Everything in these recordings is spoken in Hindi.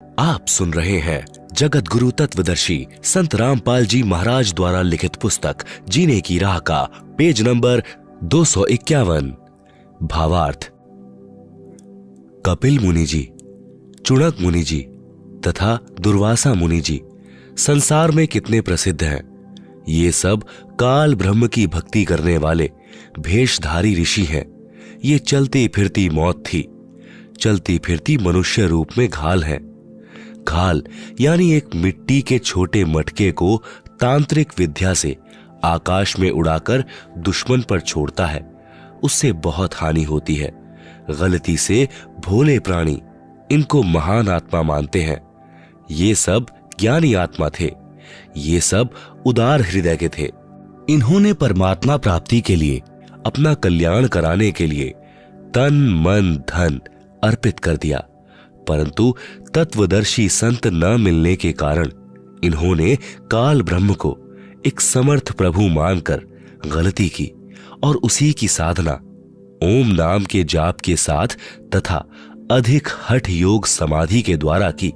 आप सुन रहे हैं जगत गुरु तत्वदर्शी संत रामपाल जी महाराज द्वारा लिखित पुस्तक जीने की राह का पेज नंबर 251। भावार्थ। कपिल मुनि जी, चुणक मुनि जी तथा दुर्वासा मुनि जी संसार में कितने प्रसिद्ध हैं। ये सब काल ब्रह्म की भक्ति करने वाले भेषधारी ऋषि हैं। ये चलती फिरती मौत थी, चलती फिरती मनुष्य रूप में घाल है। घाल यानी एक मिट्टी के छोटे मटके को तांत्रिक विद्या से आकाश में उड़ाकर दुश्मन पर छोड़ता है, उससे बहुत हानि होती है। गलती से भोले प्राणी इनको महान आत्मा मानते हैं। ये सब ज्ञानी आत्मा थे, ये सब उदार हृदय के थे। इन्होंने परमात्मा प्राप्ति के लिए, अपना कल्याण कराने के लिए तन मन धन अर्पित कर दिया, परंतु तत्वदर्शी संत न मिलने के कारण इन्होंने काल ब्रह्म को एक समर्थ प्रभु मानकर गलती की और उसी की साधना ओम नाम के जाप के साथ तथा अधिक हठ योग समाधि के द्वारा की,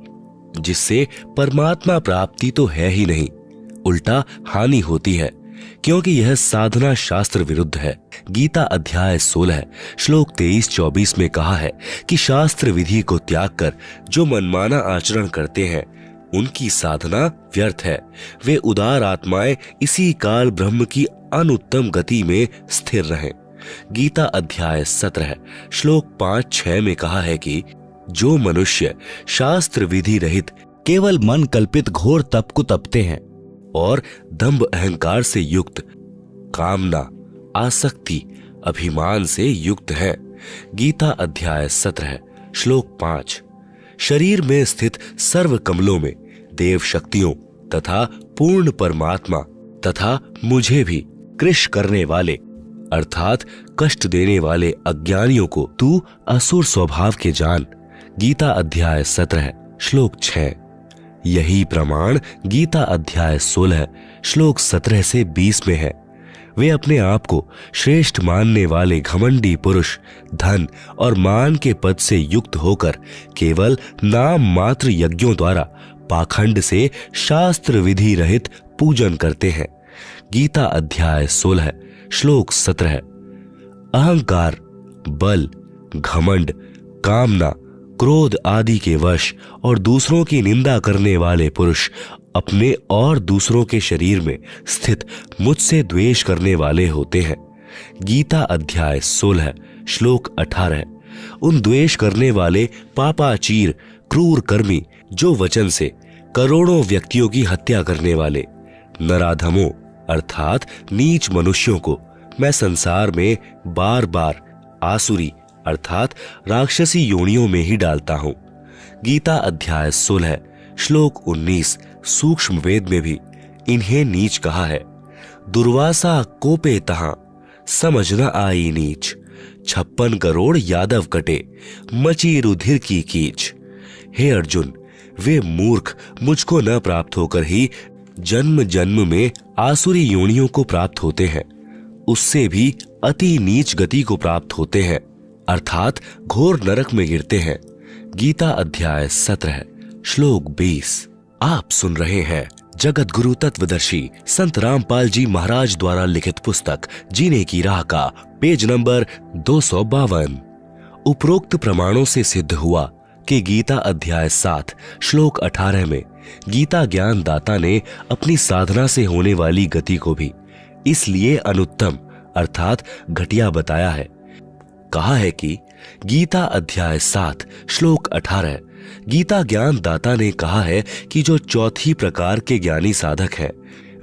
जिससे परमात्मा प्राप्ति तो है ही नहीं, उल्टा हानि होती है, क्योंकि यह साधना शास्त्र विरुद्ध है। गीता अध्याय 16 श्लोक 23-24 में कहा है कि शास्त्र विधि को त्याग कर जो मनमाना आचरण करते हैं उनकी साधना व्यर्थ है। वे उदार आत्माएं इसी काल ब्रह्म की अनुत्तम गति में स्थिर रहें। गीता अध्याय 17 श्लोक 5-6 में कहा है कि जो मनुष्य शास्त्र विधि रहित केवल मन कल्पित घोर तप को तपते हैं और दंभ अहंकार से युक्त, कामना आसक्ति अभिमान से युक्त है। गीता अध्याय 17 श्लोक 5। शरीर में स्थित सर्व कमलों में देव शक्तियों तथा पूर्ण परमात्मा तथा मुझे भी कृश करने वाले अर्थात कष्ट देने वाले अज्ञानियों को तू असुर स्वभाव के जान। गीता अध्याय 17 श्लोक 6। यही प्रमाण गीता अध्याय 16 श्लोक 17 से 20 में है। वे अपने आप को श्रेष्ठ मानने वाले घमंडी पुरुष धन और मान के पद से युक्त होकर केवल नाम मात्र यज्ञों द्वारा पाखंड से शास्त्र विधि रहित पूजन करते हैं। गीता अध्याय 16 श्लोक 17। अहंकार, बल, घमंड, कामना, क्रोध आदि के वश और दूसरों की निंदा करने वाले पुरुष अपने और दूसरों के शरीर में स्थित मुझसे द्वेष करने वाले होते हैं। गीता अध्याय 16 श्लोक 18। उन द्वेष करने वाले पापाचीर क्रूर कर्मी जो वचन से करोड़ों व्यक्तियों की हत्या करने वाले नराधमों अर्थात नीच मनुष्यों को मैं संसार में बार बार आसुरी अर्थात राक्षसी योनियों में ही डालता हूं। गीता अध्याय 16 श्लोक 19 सूक्ष्म वेद में भी इन्हें नीच कहा है। दुर्वासा कोपे तहां समझ न आई नीच, 56 करोड़ यादव कटे मची रुधिर की कीच। हे अर्जुन, वे मूर्ख मुझको न प्राप्त होकर ही जन्म जन्म में आसुरी योनियों को प्राप्त होते हैं, उससे भी अति नीच गति को प्राप्त होते हैं अर्थात घोर नरक में गिरते हैं। गीता अध्याय 17 श्लोक 20। आप सुन रहे हैं जगत गुरु तत्वदर्शी संत रामपाल जी महाराज द्वारा लिखित पुस्तक जीने की राह का पेज नंबर 252। उपरोक्त प्रमाणों से सिद्ध हुआ कि गीता अध्याय 7 श्लोक 18 में गीता ज्ञान दाता ने अपनी साधना से होने वाली गति को भी इसलिए अनुत्तम अर्थात घटिया बताया है। कहा है कि गीता अध्याय 7 श्लोक 18 गीता ज्ञान दाता ने कहा है कि जो चौथी प्रकार के ज्ञानी साधक हैं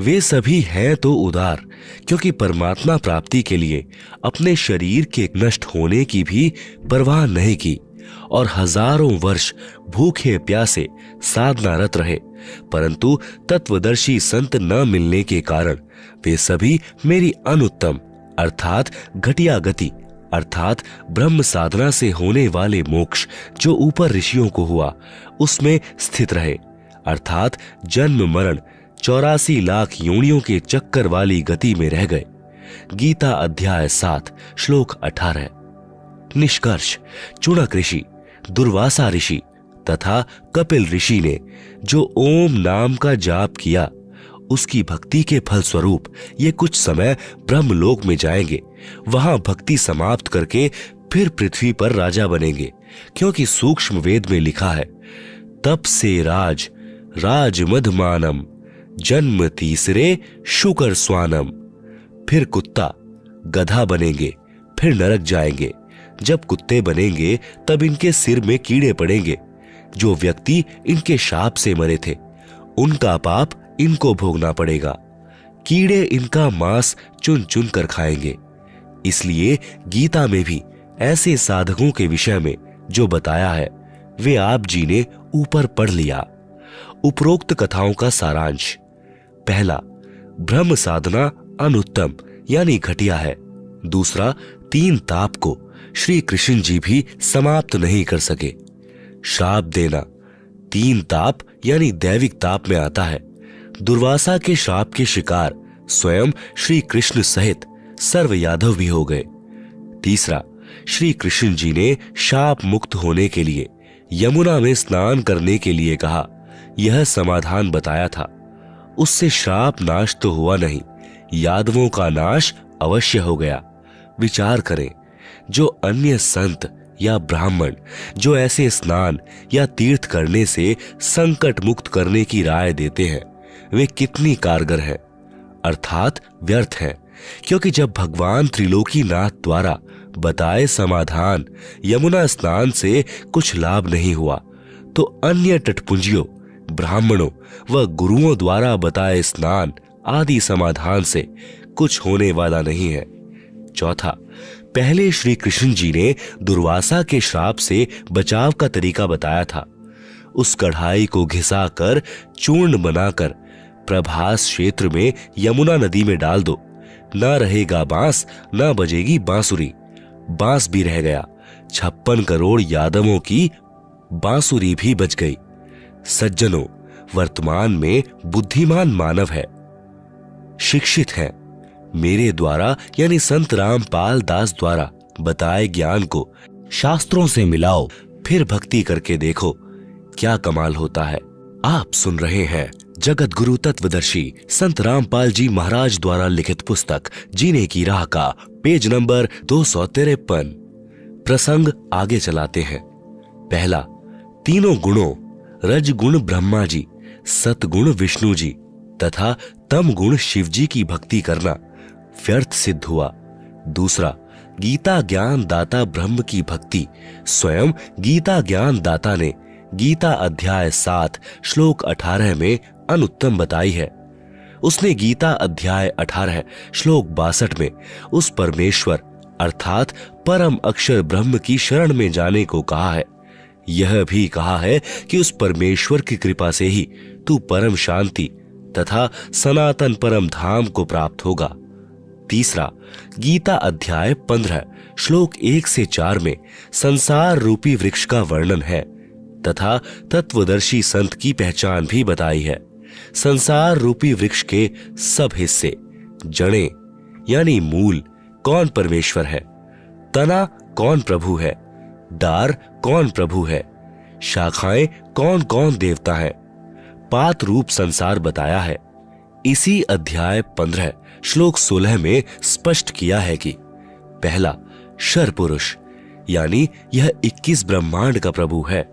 वे सभी हैं तो उदार, क्योंकि परमात्मा प्राप्ति के लिए अपने शरीर के नष्ट होने की भी परवाह नहीं की और हजारों वर्ष भूखे प्यासे साधनारत रहे, परंतु तत्वदर्शी संत न मिलने के कारण वे सभी मेरी अनुत्तम अर्थात घटिया गति अर्थात ब्रह्म साधना से होने वाले मोक्ष जो ऊपर ऋषियों को हुआ उसमें स्थित रहे अर्थात जन्म मरण 84 लाख योनियों के चक्कर वाली गति में रह गए। गीता अध्याय 7 श्लोक 18। निष्कर्ष, चुणक ऋषि, दुर्वासा ऋषि तथा कपिल ऋषि ने जो ओम नाम का जाप किया, उसकी भक्ति के फलस्वरूप ये कुछ समय ब्रह्मलोक में जाएंगे। वहां भक्ति समाप्त करके फिर पृथ्वी पर राजा बनेंगे, क्योंकि सूक्ष्म वेद में लिखा है, तप से राज मधमानम, जन्म तीसरे शुकर स्वानम। फिर कुत्ता गधा बनेंगे, फिर नरक जाएंगे। जब कुत्ते बनेंगे तब इनके सिर में कीड़े पड़ेंगे। जो व्यक्ति इनके शाप से मरे थे, उनका पाप इनको भोगना पड़ेगा। कीड़े इनका मांस चुन चुन कर खाएंगे। इसलिए गीता में भी ऐसे साधकों के विषय में जो बताया है, वे आप जी ने ऊपर पढ़ लिया। उपरोक्त कथाओं का सारांश: पहला, ब्रह्म साधना अनुत्तम यानी घटिया है। दूसरा, 3 ताप को श्री कृष्ण जी भी समाप्त नहीं कर सके। श्राप देना 3 ताप यानी दैविक ताप में आता है। दुर्वासा के श्राप के शिकार स्वयं श्री कृष्ण सहित सर्व यादव भी हो गए। तीसरा, श्री कृष्ण जी ने शाप मुक्त होने के लिए यमुना में स्नान करने के लिए कहा, यह समाधान बताया था। उससे श्राप नाश तो हुआ नहीं, यादवों का नाश अवश्य हो गया। विचार करें, जो अन्य संत या ब्राह्मण जो ऐसे स्नान या तीर्थ करने से संकट मुक्त करने की राय देते हैं, वे कितनी कारगर हैं, अर्थात व्यर्थ हैं। क्योंकि जब भगवान त्रिलोकीनाथ द्वारा बताए समाधान यमुना स्नान से कुछ लाभ नहीं हुआ, तो अन्य तटपुंजियों, ब्राह्मणों व गुरुओं द्वारा बताए स्नान आदि समाधान से कुछ होने वाला नहीं है। चौथा, पहले श्री कृष्ण जी ने दुर्वासा के श्राप से बचाव का तरीका बताया था। उस कढ़ाई को घिसाकर चूर्ण बनाकर प्रभास क्षेत्र में यमुना नदी में डाल दो। न रहेगा बांस, न बजेगी बांसुरी। बांस भी रह गया, 56 करोड़ यादवों की बांसुरी भी बच गई। सज्जनों, वर्तमान में बुद्धिमान मानव है, शिक्षित है। मेरे द्वारा यानी संत रामपाल दास द्वारा बताए ज्ञान को शास्त्रों से मिलाओ, फिर भक्ति करके देखो क्या कमाल होता है। आप सुन रहे हैं जगत गुरु तत्वदर्शी संत रामपाल जी महाराज द्वारा लिखित पुस्तक जीने की राह का पेज नंबर 253। प्रसंग आगे चलाते हैं। पहला, तीनों गुणों रजगुण ब्रह्मा जी, सतगुण विष्णु जी तथा तम गुण शिव जी की भक्ति करना व्यर्थ सिद्ध हुआ। दूसरा, गीता ज्ञान दाता ब्रह्म की भक्ति स्वयं गीता ज्ञान दाता ने गीता अध्याय 7 श्लोक 18 में अनुत्तम बताई है। उसने गीता अध्याय 18 श्लोक 62 में उस परमेश्वर अर्थात परम अक्षर ब्रह्म की शरण में जाने को कहा है। यह भी कहा है कि उस परमेश्वर की कृपा से ही तू परम शांति तथा सनातन परम धाम को प्राप्त होगा। तीसरा, गीता अध्याय 15 श्लोक 1 से 4 में संसार रूपी वृक्ष का वर्णन है तथा तत्वदर्शी संत की पहचान भी बताई है। संसार रूपी वृक्ष के सब हिस्से, जड़ें यानी मूल कौन परमेश्वर है, तना कौन प्रभु है, डार कौन प्रभु है, शाखाएं कौन कौन देवता है, पात रूप संसार बताया है। इसी अध्याय 15 श्लोक 16 में स्पष्ट किया है कि पहला, शर पुरुष यानी यह 21 ब्रह्मांड का प्रभु है।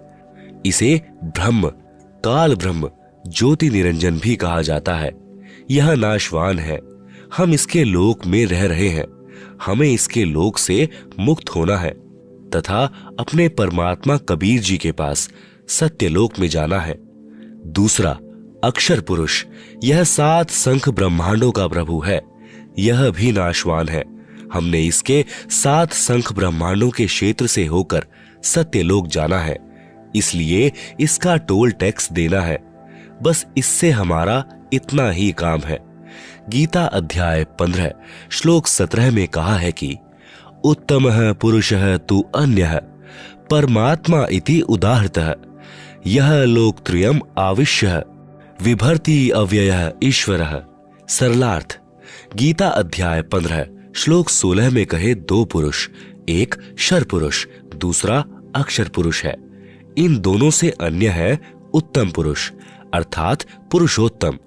इसे ब्रह्म, काल ब्रह्म, ज्योति निरंजन भी कहा जाता है। यह नाशवान है, हम इसके लोक में रह रहे हैं, हमें इसके लोक से मुक्त होना है तथा अपने परमात्मा कबीर जी के पास सत्यलोक में जाना है। दूसरा, अक्षर पुरुष, यह 7 संख ब्रह्मांडों का प्रभु है, यह भी नाशवान है, हमने इसके 7 संख ब्रह्मांडों के क्षेत्र से होकर सत्यलोक जाना है, इसलिए इसका टोल टैक्स देना है। बस इससे हमारा इतना ही काम है। गीता अध्याय 15 श्लोक 17 में कहा है कि उत्तमः पुरुषः तु अन्यः परमात्मा इति उदाहृतः यह लोकत्रयम् आविश्य विभर्ति अव्ययः ईश्वरः। सरलार्थ, गीता अध्याय 15 श्लोक 16 में कहे 2 पुरुष, एक शर पुरुष, दूसरा अक्षर पुरुष है। इन दोनों से अन्य है उत्तम पुरुष अर्थात पुरुषोत्तम।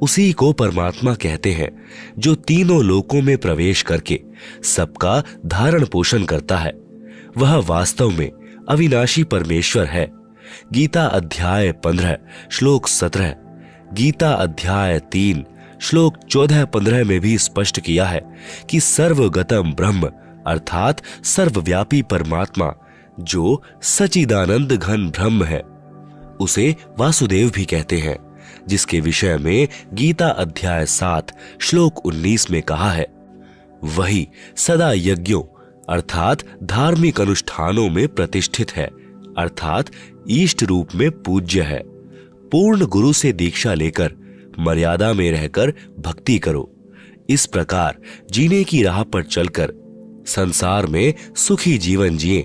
उसी को परमात्मा कहते हैं जो तीनों लोकों में प्रवेश करके सबका धारण पोषण करता है। वह वास्तव में अविनाशी परमेश्वर है। गीता अध्याय 15 श्लोक 17, गीता अध्याय 3 श्लोक 14-15 में भी स्पष्ट किया है कि सर्वगतम ब्रह्म अर्थात सर्वव्यापी परमात्मा जो सच्चिदानंद घन ब्रह्म है, उसे वासुदेव भी कहते हैं, जिसके विषय में गीता अध्याय 7 श्लोक 19 में कहा है, वही सदा यज्ञों अर्थात धार्मिक अनुष्ठानों में प्रतिष्ठित है अर्थात इष्ट रूप में पूज्य है। पूर्ण गुरु से दीक्षा लेकर मर्यादा में रहकर भक्ति करो। इस प्रकार जीने की राह पर चलकर संसार में सुखी जीवन जिए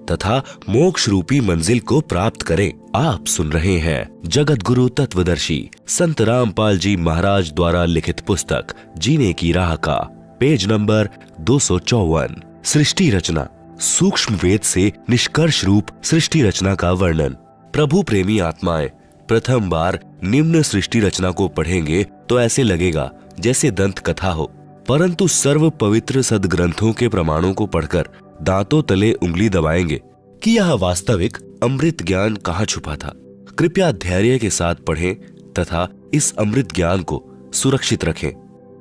तथा मोक्ष रूपी मंजिल को प्राप्त करें। आप सुन रहे हैं जगत गुरु तत्वदर्शी संत रामपाल जी महाराज द्वारा लिखित पुस्तक जीने की राह का पेज नंबर 254 सृष्टि रचना, सूक्ष्म वेद से निष्कर्ष रूप सृष्टि रचना का वर्णन। प्रभु प्रेमी आत्माएं प्रथम बार निम्न सृष्टि रचना को पढ़ेंगे तो ऐसे लगेगा जैसे दंत कथा हो, परंतु सर्व पवित्र सदग्रंथों के प्रमाणों को पढ़कर दांतों तले उंगली दबाएंगे कि यह वास्तविक अमृत ज्ञान कहाँ छुपा था। कृपया धैर्य के साथ पढ़ें तथा इस अमृत ज्ञान को सुरक्षित रखें।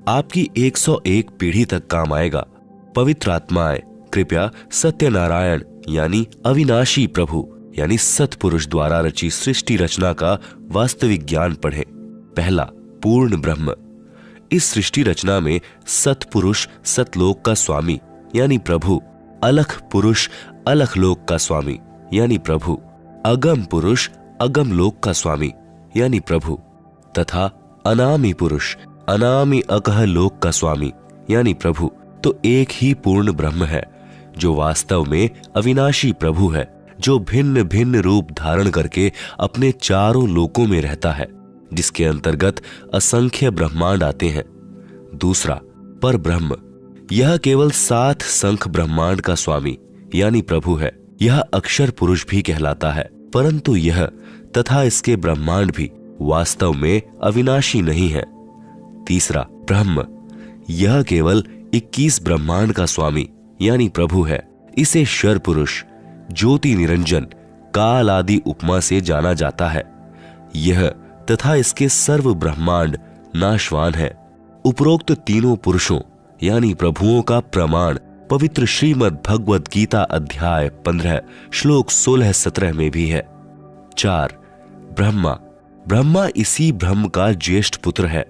आपकी 101 पीढ़ी तक काम आएगा। पवित्र आत्माएं कृपया सत्यनारायण यानी अविनाशी प्रभु यानी सतपुरुष द्वारा रची सृष्टि रचना का वास्तविक ज्ञान पढ़ें। पहला, पूर्ण ब्रह्म। इस सृष्टि रचना में सतपुरुष सतलोक का स्वामी यानी प्रभु, अलख पुरुष अलख लोक का स्वामी यानी प्रभु, अगम पुरुष अगम लोक का स्वामी यानी प्रभु तथा अनामी पुरुष अनामी अकह लोक का स्वामी यानी प्रभु, तो एक ही पूर्ण ब्रह्म है जो वास्तव में अविनाशी प्रभु है, जो भिन्न भिन्न रूप धारण करके अपने चारों लोकों में रहता है, जिसके अंतर्गत असंख्य ब्रह्मांड आते हैं। दूसरा, पर ब्रह्म। यह केवल 7 संख ब्रह्मांड का स्वामी यानी प्रभु है। यह अक्षर पुरुष भी कहलाता है, परंतु यह तथा इसके ब्रह्मांड भी वास्तव में अविनाशी नहीं है। तीसरा, ब्रह्म। यह केवल 21 ब्रह्मांड का स्वामी यानी प्रभु है। इसे शर पुरुष, ज्योति निरंजन, काल आदि उपमा से जाना जाता है। यह तथा इसके सर्व ब्रह्मांड नाशवान है। उपरोक्त तीनों पुरुषों यानी प्रभुओं का प्रमाण पवित्र श्रीमद् भगवद गीता अध्याय 15 श्लोक 16-17 में भी है। 4, ब्रह्मा। ब्रह्मा इसी ब्रह्म का ज्येष्ठ पुत्र है।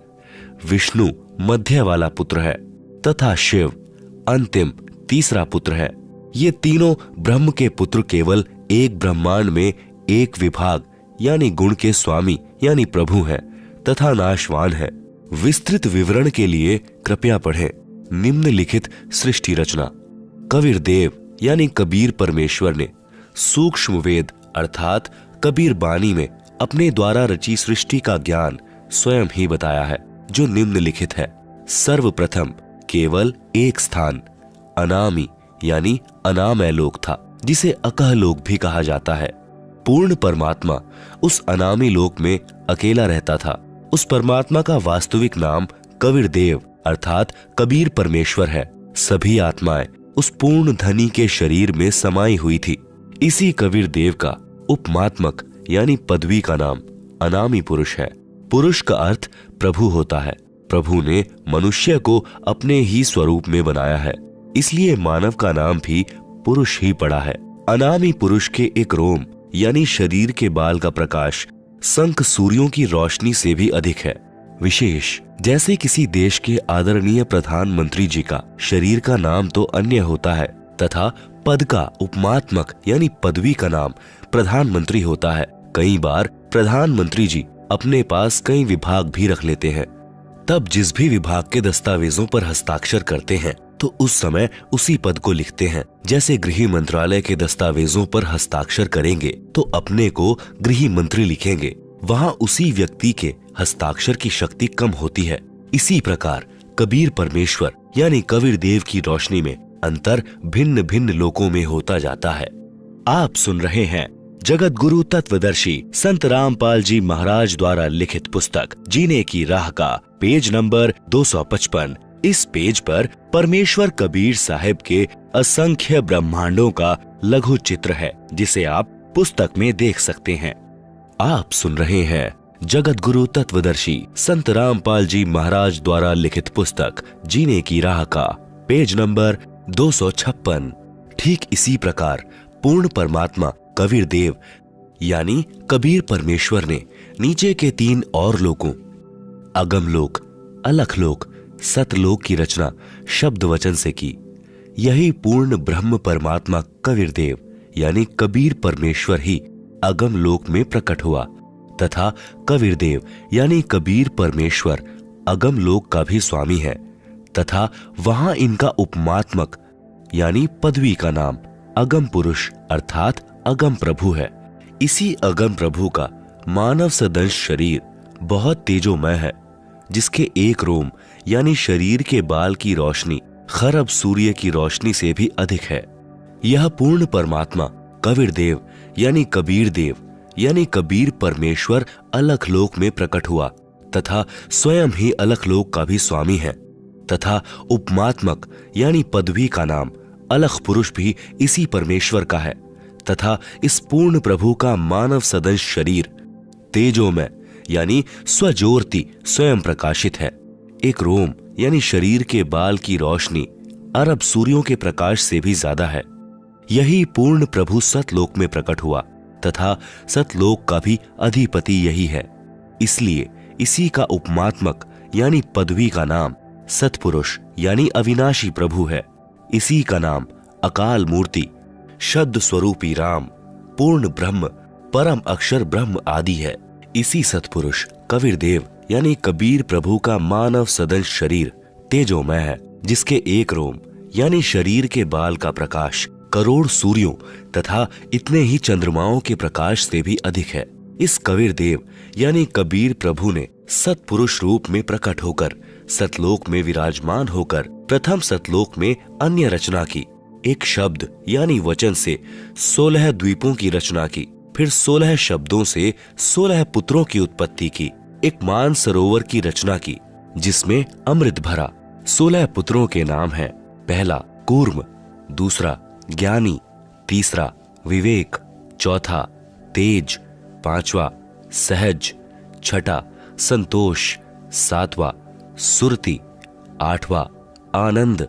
विष्णु मध्य वाला पुत्र है तथा शिव अंतिम तीसरा पुत्र है। ये तीनों ब्रह्म के पुत्र केवल एक ब्रह्मांड में एक विभाग यानी गुण के स्वामी यानी प्रभु है तथा नाशवान है। विस्तृत विवरण के लिए कृपया पढ़ें निम्नलिखित सृष्टि रचना। कबीर देव यानी कबीर परमेश्वर ने सूक्ष्म वेद अर्थात कबीर बानी में अपने द्वारा रची सृष्टि का ज्ञान स्वयं ही बताया है, जो निम्नलिखित है। सर्वप्रथम केवल एक स्थान अनामी यानी अनामय लोक था, जिसे अकह लोक भी कहा जाता है। पूर्ण परमात्मा उस अनामी लोक में अकेला रहता था। उस परमात्मा का वास्तविक नाम कबीर देव अर्थात कबीर परमेश्वर है। सभी आत्माएं उस पूर्ण धनी के शरीर में समाई हुई थी। इसी कबीर देव का उपमात्मक यानी पदवी का नाम अनामी पुरुष है। पुरुष का अर्थ प्रभु होता है। प्रभु ने मनुष्य को अपने ही स्वरूप में बनाया है, इसलिए मानव का नाम भी पुरुष ही पड़ा है। अनामी पुरुष के एक रोम यानी शरीर के बाल का प्रकाश संख सूर्यों की रोशनी से भी अधिक है। विशेष जैसे किसी देश के आदरणीय प्रधानमंत्री जी का शरीर का नाम तो अन्य होता है तथा पद का उपमात्मक यानी पदवी का नाम प्रधानमंत्री होता है। कई बार प्रधानमंत्री जी अपने पास कई विभाग भी रख लेते हैं। तब जिस भी विभाग के दस्तावेजों पर हस्ताक्षर करते हैं तो उस समय उसी पद को लिखते हैं। जैसे गृह मंत्रालय के दस्तावेजों पर हस्ताक्षर करेंगे तो अपने को गृह मंत्री लिखेंगे, वहाँ उसी व्यक्ति के हस्ताक्षर की शक्ति कम होती है। इसी प्रकार कबीर परमेश्वर यानी कबीर देव की रोशनी में अंतर भिन्न भिन्न लोकों में होता जाता है। आप सुन रहे हैं जगत गुरु तत्वदर्शी संत रामपाल जी महाराज द्वारा लिखित पुस्तक जीने की राह का पेज नंबर 255। इस पेज पर परमेश्वर कबीर साहिब के असंख्य ब्रह्मांडों का लघु चित्र है, जिसे आप पुस्तक में देख सकते हैं। आप सुन रहे हैं जगत गुरु तत्वदर्शी संत रामपाल जी महाराज द्वारा लिखित पुस्तक जीने की राह का पेज नंबर 256। ठीक इसी प्रकार पूर्ण परमात्मा कबीर देव यानी कबीर परमेश्वर ने नीचे के 3 और लोकों अगमलोक, अलखलोक, सतलोक की रचना शब्द वचन से की। यही पूर्ण ब्रह्म परमात्मा कबीर देव यानी कबीर परमेश्वर ही अगम लोक में प्रकट हुआ तथा कबीर देव यानी कबीर परमेश्वर अगम लोक का भी स्वामी है तथा वहां इनका उपमात्मक यानी पदवी का नाम अगम पुरुष अर्थात अगम प्रभु है। इसी अगम प्रभु का मानव सदंश शरीर बहुत तेजोमय है, जिसके एक रोम यानी शरीर के बाल की रोशनी खरब सूर्य की रोशनी से भी अधिक है। यह पूर्ण परमात्मा कबीर देव यानी कबीर देव यानी कबीर परमेश्वर अलखलोक में प्रकट हुआ तथा स्वयं ही अलखलोक का भी स्वामी है तथा उपमात्मक यानी पदवी का नाम अलख पुरुष भी इसी परमेश्वर का है तथा इस पूर्ण प्रभु का मानव सदंश शरीर तेजोमय यानी स्वज्योति स्वयं प्रकाशित है। एक रोम यानी शरीर के बाल की रोशनी अरब सूर्यों के प्रकाश से भी ज्यादा है। यही पूर्ण प्रभु सतलोक में प्रकट हुआ तथा सतलोक का भी अधिपति यही है। इसलिए इसी का उपमात्मक यानी पदवी का नाम सतपुरुष यानी अविनाशी प्रभु है। इसी का नाम अकाल मूर्ति, शब्द स्वरूपी राम, पूर्ण ब्रह्म, परम अक्षर ब्रह्म आदि है। इसी सतपुरुष कबीर देव यानी कबीर प्रभु का मानव सदंश शरीर तेजोमय है, जिसके एक रोम यानी शरीर के बाल का प्रकाश करोड़ सूर्यों तथा इतने ही चंद्रमाओं के प्रकाश से भी अधिक है। इस कबीर देव यानी कबीर प्रभु ने सतपुरुष रूप में प्रकट होकर सतलोक में विराजमान होकर प्रथम सतलोक में अन्य रचना की। एक शब्द यानी वचन से 16 द्वीपों की रचना की, फिर 16 शब्दों से 16 पुत्रों की उत्पत्ति की। एक मान सरोवर की रचना की जिसमें अमृत भरा। 16 पुत्रों के नाम हैं, पहला कूर्म, दूसरा ज्ञानी, तीसरा विवेक, चौथा तेज, पांचवा सहज, छठा संतोष, सातवां सुरति, आठवां आनंद,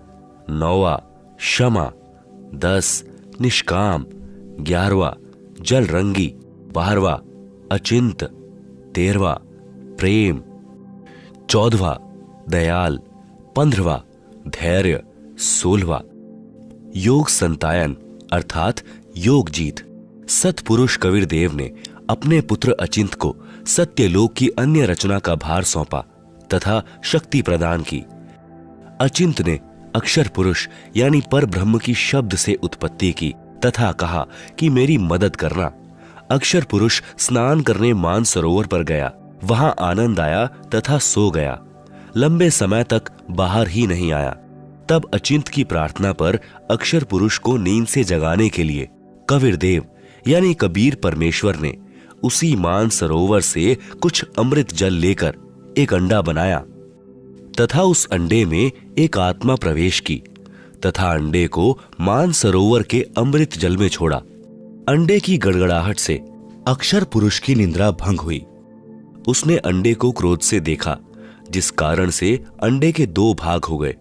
नौवां क्षमा, 10 निष्काम, 11वां जलरंगी, 12वां अचिंत, 13वां प्रेम, 14वां दयाल, 15वां धैर्य, 16वां योग संतायन अर्थात योग जीत। सतपुरुष कबीर देव ने अपने पुत्र अचिंत को सत्यलोक की अन्य रचना का भार सौंपा तथा शक्ति प्रदान की। अचिंत ने अक्षर पुरुष यानी पर ब्रह्म की शब्द से उत्पत्ति की तथा कहा कि मेरी मदद करना। अक्षर पुरुष स्नान करने मान सरोवर पर गया, वहां आनंद आया तथा सो गया। लंबे समय तक बाहर ही नहीं आया। तब अचिंत की प्रार्थना पर अक्षर पुरुष को नींद से जगाने के लिए कबीर देव यानी कबीर परमेश्वर ने उसी मान सरोवर से कुछ अमृत जल लेकर एक अंडा बनाया तथा उस अंडे में एक आत्मा प्रवेश की तथा अंडे को मान सरोवर के अमृत जल में छोड़ा। अंडे की गड़गड़ाहट से अक्षर पुरुष की निद्रा भंग हुई। उसने अंडे को क्रोध से देखा, जिस कारण से अंडे के 2 भाग हो गए।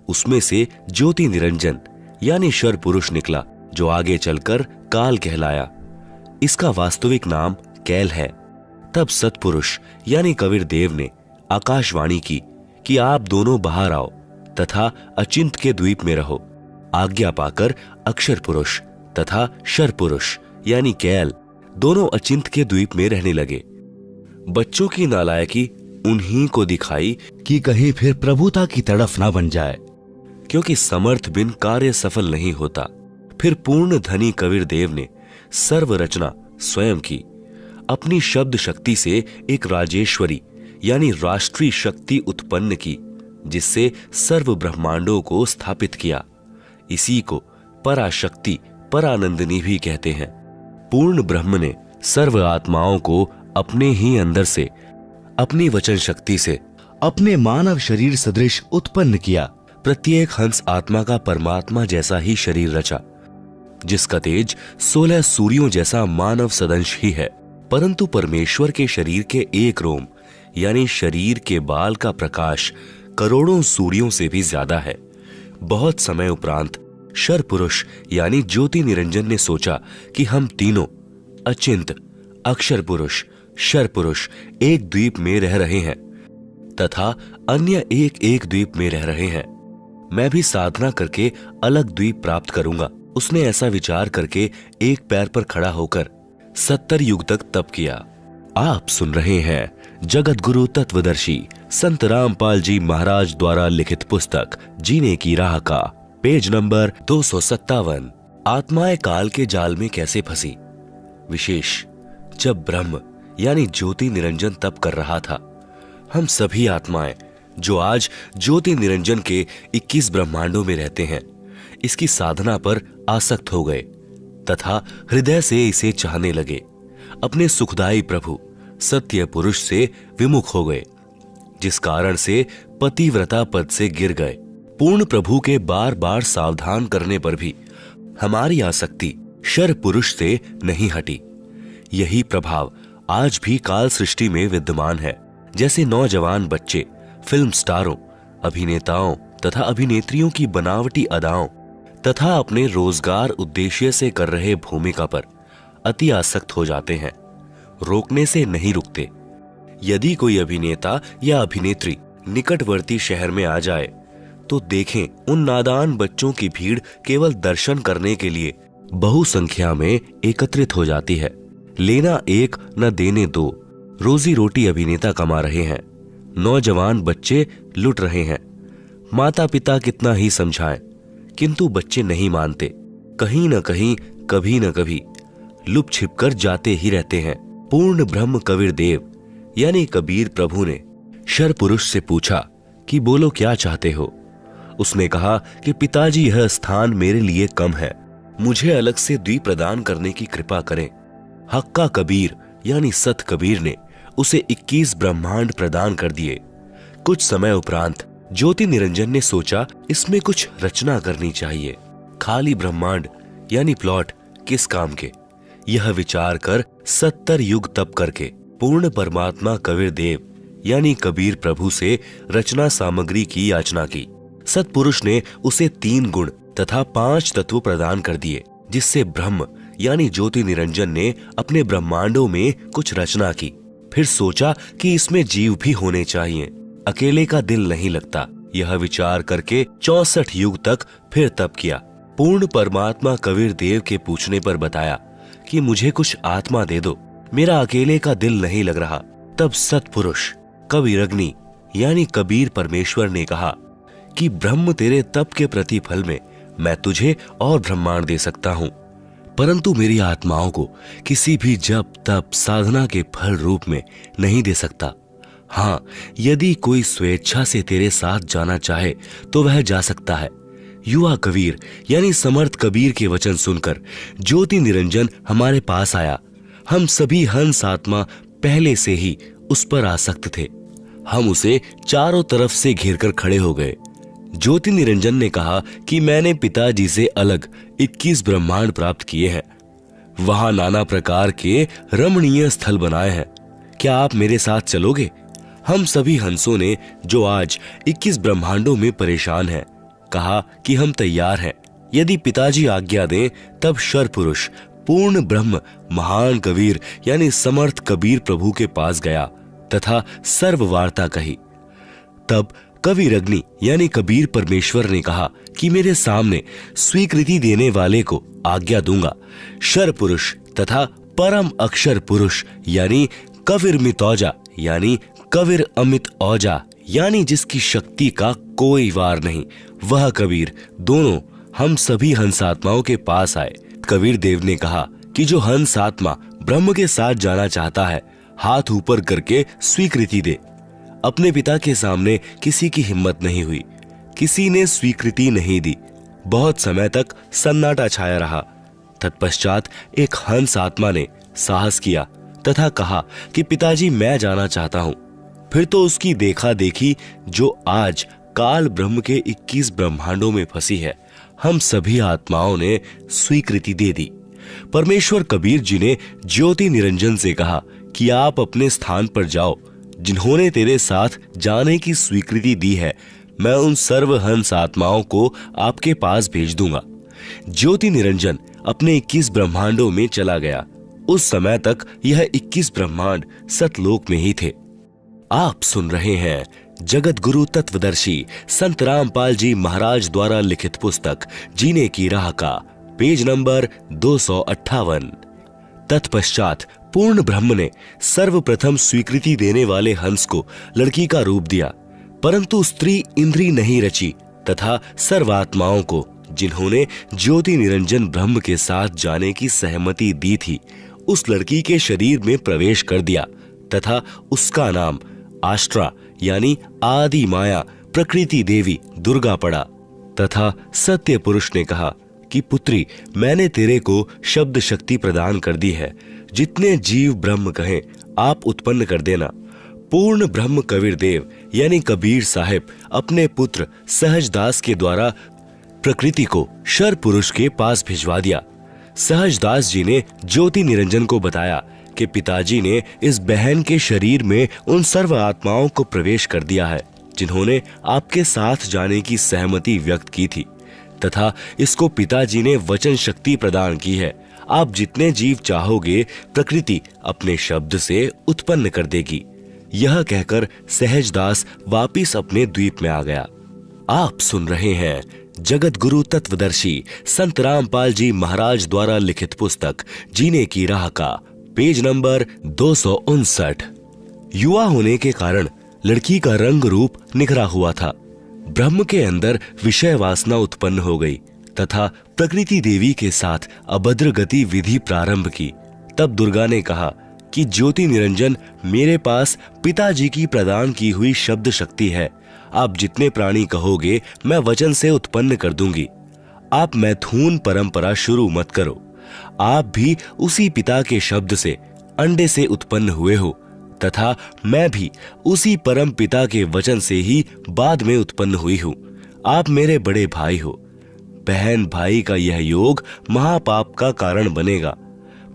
उसमें से ज्योति निरंजन यानी शर पुरुष निकला, जो आगे चलकर काल कहलाया। इसका वास्तविक नाम कैल है। तब सतपुरुष यानी कबीर देव ने आकाशवाणी की कि आप दोनों बाहर आओ तथा अचिंत के द्वीप में रहो। आज्ञा पाकर अक्षर पुरुष तथा शर पुरुष यानी कैल दोनों अचिंत के द्वीप में रहने लगे। बच्चों की नालायकी उन्हीं को दिखाई कि कहीं फिर प्रभुता की तड़फ ना बन जाए, क्योंकि समर्थ बिन कार्य सफल नहीं होता। फिर पूर्ण धनी कबीर देव ने सर्व रचना स्वयं की। अपनी शब्द शक्ति से एक राजेश्वरी यानी राष्ट्रीय शक्ति उत्पन्न की, जिससे सर्व ब्रह्मांडों को स्थापित किया। इसी को पराशक्ति परानंदिनी भी कहते हैं। पूर्ण ब्रह्म ने सर्व आत्माओं को अपने ही अंदर से अपनी वचन शक्ति से अपने मानव शरीर सदृश उत्पन्न किया। प्रत्येक हंस आत्मा का परमात्मा जैसा ही शरीर रचा, जिसका तेज 16 सूर्यों जैसा मानव सदंश ही है। परंतु परमेश्वर के शरीर के एक रोम यानी शरीर के बाल का प्रकाश करोड़ों सूर्यों से भी ज्यादा है। बहुत समय उपरांत शर पुरुष यानी ज्योति निरंजन ने सोचा कि हम तीनों अचिंत अक्षर पुरुष शर पुरुष एक द्वीप में रह रहे हैं तथा अन्य एक एक द्वीप में रह रहे हैं। मैं भी साधना करके अलग द्वीप प्राप्त करूंगा। उसने ऐसा विचार करके एक पैर पर खड़ा होकर 70 युग तक तप किया। आप सुन रहे हैं जगत गुरु तत्वदर्शी संत रामपाल जी महाराज द्वारा लिखित पुस्तक जीने की राह का पेज नंबर 257, आत्माएं काल के जाल में कैसे फंसी। विशेष, जब ब्रह्म यानी ज्योति निरंजन तप कर रहा था, हम सभी आत्माएं जो आज ज्योति निरंजन के 21 ब्रह्मांडों में रहते हैं, इसकी साधना पर आसक्त हो गए तथा हृदय से इसे चाहने लगे। अपने सुखदायी प्रभु सत्य पुरुष से विमुख हो गए, जिस कारण से पतिव्रता पद से गिर गए। पूर्ण प्रभु के बार बार सावधान करने पर भी हमारी आसक्ति शर पुरुष से नहीं हटी। यही प्रभाव आज भी काल सृष्टि में विद्यमान है। जैसे नौजवान बच्चे फिल्म स्टारों, अभिनेताओं तथा अभिनेत्रियों की बनावटी अदाओं तथा अपने रोजगार उद्देश्य से कर रहे भूमिका पर अति आसक्त हो जाते हैं, रोकने से नहीं रुकते। यदि कोई अभिनेता या अभिनेत्री निकटवर्ती शहर में आ जाए तो देखें, उन नादान बच्चों की भीड़ केवल दर्शन करने के लिए बहुसंख्या में एकत्रित हो जाती है। लेना एक न देने दो, रोजी रोटी अभिनेता कमा रहे हैं, नौजवान बच्चे लुट रहे हैं। माता पिता कितना ही समझाएं, किंतु बच्चे नहीं मानते। कहीं न कहीं कभी न कभी लुप छिपकर जाते ही रहते हैं। पूर्ण ब्रह्म कबीर देव यानी कबीर प्रभु ने शर पुरुष से पूछा कि बोलो क्या चाहते हो। उसने कहा कि पिताजी, यह स्थान मेरे लिए कम है, मुझे अलग से द्वीप प्रदान करने की कृपा करें। हक्का कबीर यानी सत कबीर ने उसे 21 ब्रह्मांड प्रदान कर दिए। कुछ समय उपरांत ज्योति निरंजन ने सोचा इसमें कुछ रचना करनी चाहिए। खाली ब्रह्मांड यानी प्लॉट किस काम के, यह विचार कर 70 युग तप करके पूर्ण परमात्मा कबीर देव यानी कबीर प्रभु से रचना सामग्री की याचना की। सतपुरुष ने उसे 3 गुण तथा 5 तत्व प्रदान कर दिए, जिससे ब्रह्म यानी ज्योति निरंजन ने अपने ब्रह्मांडों में कुछ रचना की। फिर सोचा कि इसमें जीव भी होने चाहिए, अकेले का दिल नहीं लगता। यह विचार करके 64 युग तक फिर तप किया। पूर्ण परमात्मा कबीर देव के पूछने पर बताया कि मुझे कुछ आत्मा दे दो, मेरा अकेले का दिल नहीं लग रहा। तब सतपुरुष कबीरग्नि यानी कबीर परमेश्वर ने कहा कि ब्रह्म, तेरे तप के प्रतिफल में मैं तुझे और ब्रह्मांड दे सकता हूँ, परंतु मेरी आत्माओं को किसी भी जप तप साधना के फल रूप में नहीं दे सकता। हाँ, यदि कोई स्वेच्छा से तेरे साथ जाना चाहे तो वह जा सकता है। युवा कबीर यानी समर्थ कबीर के वचन सुनकर ज्योति निरंजन हमारे पास आया। हम सभी हंस आत्मा पहले से ही उस पर आसक्त थे। हम उसे चारों तरफ से घेरकर खड़े हो गए। ज्योति निरंजन ने कहा कि मैंने पिताजी से अलग 21 ब्रह्मांड प्राप्त किए हैं, वहां नाना प्रकार के रमणीय स्थल बनाए हैं, क्या आप मेरे साथ चलोगे? हम सभी हंसों ने, जो आज 21 ब्रह्मांडों में परेशान हैं, कहा कि हम तैयार हैं। यदि पिताजी आज्ञा दें तब शर पुरुष पूर्ण ब्रह्म महान कबीर यानी समर्थ कबीर प्रभु के पास गया तथा सर्व वार्ता कही। तब कबीरग्नि यानी कबीर परमेश्वर ने कहा कि मेरे सामने स्वीकृति देने वाले को आज्ञा दूंगा। शर पुरुष तथा परम अक्षर पुरुष यानी कबीर मितौजा यानी कबीर अमित औजा यानी जिसकी शक्ति का कोई वार नहीं, वह कबीर दोनों हम सभी हंसात्माओं के पास आए। कबीर देव ने कहा कि जो हंस आत्मा ब्रह्म के साथ जाना चाहता है, हाथ ऊपर करके स्वीकृति दे। अपने पिता के सामने किसी की हिम्मत नहीं हुई, किसी ने स्वीकृति नहीं दी। बहुत समय तक सन्नाटा छाया रहा। तत्पश्चात एक हंस आत्मा ने साहस किया तथा कहा कि पिताजी मैं जाना चाहता हूं। फिर तो उसकी देखा देखी जो आज काल ब्रह्म के 21 ब्रह्मांडों में फंसी है, हम सभी आत्माओं ने स्वीकृति दे दी। परमेश्वर कबीर जी ने ज्योति निरंजन से कहा कि आप अपने स्थान पर जाओ। जिन्होंने तेरे साथ जाने की स्वीकृति दी है, मैं उन सर्व हंस आत्माओं को आपके पास भेज दूंगा। ज्योति निरंजन अपने 21 ब्रह्मांडों में चला गया। उस समय तक यह 21 ब्रह्मांड सतलोक में ही थे। आप सुन रहे हैं जगत गुरु तत्वदर्शी संत रामपाल जी महाराज द्वारा लिखित पुस्तक जीने की राह का पेज नंबर 258। तत्पश्चात पूर्ण ब्रह्म ने सर्वप्रथम स्वीकृति देने वाले हंस को लड़की का रूप दिया, परंतु स्त्री इंद्री नहीं रची तथा सर्वात्माओं को जिन्होंने ज्योति निरंजन ब्रह्म के साथ जाने की सहमति दी थी, उस लड़की के शरीर में प्रवेश कर दिया तथा उसका नाम आष्ट्रा यानी आदि माया प्रकृति देवी दुर्गा पड़ा। तथा सत्य पुरुष ने कहा कि पुत्री, मैंने तेरे को शब्द शक्ति प्रदान कर दी है। जितने जीव ब्रह्म कहें आप उत्पन्न कर देना। पूर्ण ब्रह्म कबीर देव यानी कबीर साहिब अपने पुत्र सहजदास के द्वारा प्रकृति को शर पुरुष के पास भिजवा दिया। सहजदास जी ने ज्योति निरंजन को बताया कि पिताजी ने इस बहन के शरीर में उन सर्व आत्माओं को प्रवेश कर दिया है जिन्होंने आपके साथ जाने की सहमति व्यक्त की थी, तथा इसको पिताजी ने वचन शक्ति प्रदान की है। आप जितने जीव चाहोगे प्रकृति अपने शब्द से उत्पन्न कर देगी। यह कहकर सहजदास वापिस अपने द्वीप में आ गया। आप सुन रहे हैं जगत गुरु तत्वदर्शी संत रामपाल जी महाराज द्वारा लिखित पुस्तक जीने की राह का पेज नंबर 259। युवा होने के कारण लड़की का रंग रूप निखरा हुआ था। ब्रह्म के अंदर विषय वासना उत्पन्न हो गई तथा प्रकृति देवी के साथ अभद्र गति विधि प्रारंभ की। तब दुर्गा ने कहा कि ज्योति निरंजन, मेरे पास पिताजी की प्रदान की हुई शब्द शक्ति है। आप जितने प्राणी कहोगे मैं वचन से उत्पन्न कर दूंगी। आप मैथुन परंपरा शुरू मत करो। आप भी उसी पिता के शब्द से अंडे से उत्पन्न हुए हो तथा मैं भी उसी परम पिता के वचन से ही बाद में उत्पन्न हुई हूँ। आप मेरे बड़े भाई हो। बहन भाई का यह योग महापाप का कारण बनेगा।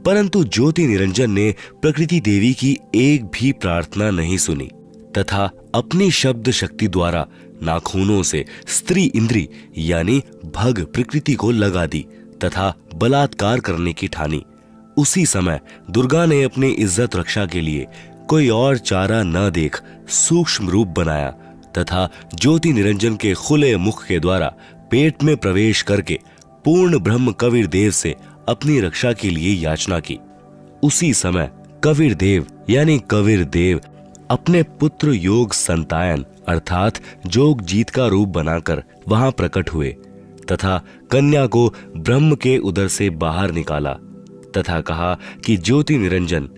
परंतु ज्योति निरंजन ने प्रकृति देवी की एक भी प्रार्थना नहीं सुनी तथा अपनी शब्द शक्ति द्वारा नाखूनों से स्त्री इंद्री यानी भग प्रकृति को लगा दी तथा बलात्कार करने की ठानी। उसी समय दुर्गा ने अपनी इज्जत रक्षा के लिए कोई और चारा न देख सूक्ष्म रूप बनाया तथा ज्योति निरंजन के खुले मुख के द्वारा पेट में प्रवेश करके पूर्ण ब्रह्म कबीर देव से अपनी रक्षा के लिए याचना की। उसी समय कबीर देव यानी कबीर देव अपने पुत्र योग संतायन अर्थात जोग जीत का रूप बनाकर वहां प्रकट हुए तथा कन्या को ब्रह्म के उदर से बाहर निकाला तथा कहा कि ज्योति निरंजन,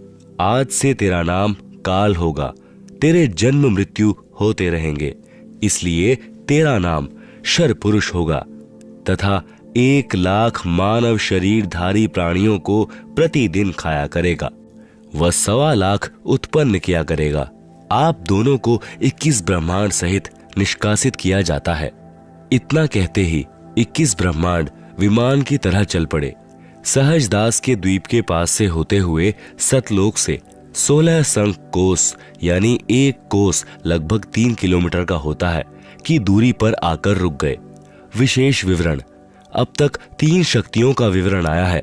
आज से तेरा नाम काल होगा। तेरे जन्म मृत्यु होते रहेंगे, इसलिए तेरा नाम शर पुरुष होगा तथा 1,00,000 मानव शरीरधारी प्राणियों को प्रतिदिन खाया करेगा। वह 1,25,00,000 उत्पन्न किया करेगा। आप दोनों को 21 ब्रह्मांड सहित निष्कासित किया जाता है। इतना कहते ही 21 ब्रह्मांड विमान की तरह चल पड़े। सहजदास के द्वीप के पास से होते हुए सतलोक से 16 संख कोस यानी 1 कोस लगभग 3 किलोमीटर का होता है की दूरी पर आकर रुक गए। विशेष विवरण। अब तक 3 शक्तियों का विवरण आया है।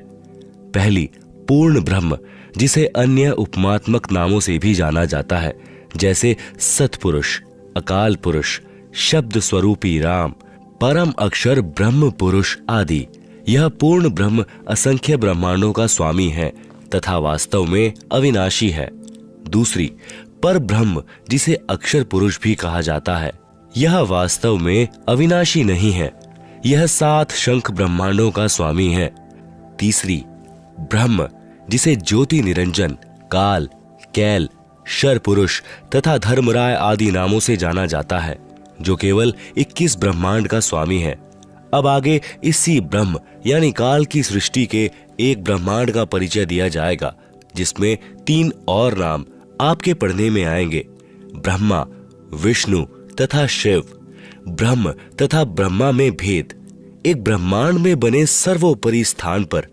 पहली, पूर्ण ब्रह्म, जिसे अन्य उपमात्मक नामों से भी जाना जाता है, जैसे सतपुरुष, अकाल पुरुष, शब्द स्वरूपी राम, परम अक्षर ब्रह्म पुरुष आदि। यह पूर्ण ब्रह्म असंख्य ब्रह्मांडों का स्वामी है तथा वास्तव में अविनाशी है। दूसरी, पर ब्रह्म, जिसे अक्षर पुरुष भी कहा जाता है, यह वास्तव में अविनाशी नहीं है। यह 7 शंख ब्रह्मांडों का स्वामी है। तीसरी, ब्रह्म, जिसे ज्योति निरंजन, काल, कैल, शर पुरुष तथा धर्मराय आदि नामों से जाना जाता है, जो केवल 21 ब्रह्मांड का स्वामी है। अब आगे इसी ब्रह्म यानी काल की सृष्टि के एक ब्रह्मांड का परिचय दिया जाएगा जिसमें 3 और नाम आपके पढ़ने में आएंगे, ब्रह्मा, विष्णु तथा शिव। ब्रह्म तथा ब्रह्मा में भेद। एक ब्रह्मांड में बने सर्वोपरि स्थान पर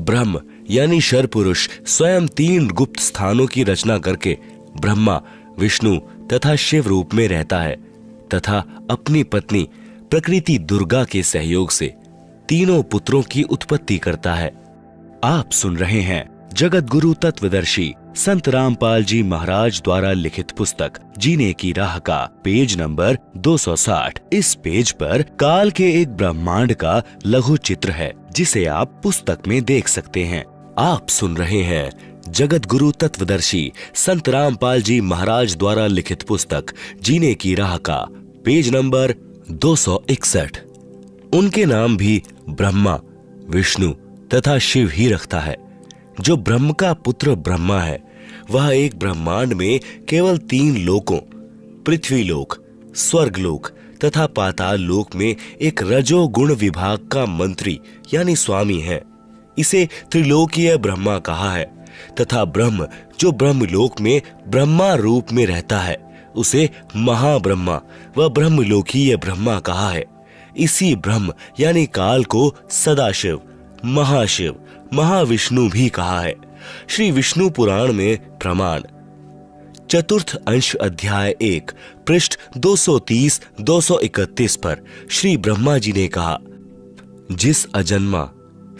ब्रह्म यानी शर पुरुष स्वयं 3 गुप्त स्थानों की रचना करके ब्रह्मा, विष्णु तथा शिव रूप में रहता है तथा अपनी पत्नी प्रकृति दुर्गा के सहयोग से तीनों पुत्रों की उत्पत्ति करता है। आप सुन रहे हैं जगत गुरु तत्वदर्शी संत रामपाल जी महाराज द्वारा लिखित पुस्तक जीने की राह का पेज नंबर 260। इस पेज पर काल के एक ब्रह्मांड का लघु चित्र है जिसे आप पुस्तक में देख सकते हैं। आप सुन रहे हैं जगत गुरु तत्वदर्शी संत रामपाल जी महाराज द्वारा लिखित पुस्तक जीने की राह का पेज नंबर 261। उनके नाम भी ब्रह्मा, विष्णु तथा शिव ही रखता है। जो ब्रह्म का पुत्र ब्रह्मा है वह एक ब्रह्मांड में केवल 3 लोकों पृथ्वीलोक, स्वर्गलोक तथा पाताल लोक में एक रजोगुण विभाग का मंत्री यानी स्वामी है। इसे त्रिलोकीय ब्रह्मा कहा है तथा ब्रह्म जो ब्रह्मलोक में ब्रह्मा रूप में रहता है उसे महाब्रह्मा व ब्रह्मलोकीय ब्रह्मा कहा है। इसी ब्रह्म यानी काल को सदाशिव, महाशिव, महाविष्णु भी कहा है। श्री विष्णु पुराण में प्रमाण चतुर्थ अंश अध्याय 1 पृष्ठ 230-231 पर श्री ब्रह्मा जी ने कहा, जिस अजन्मा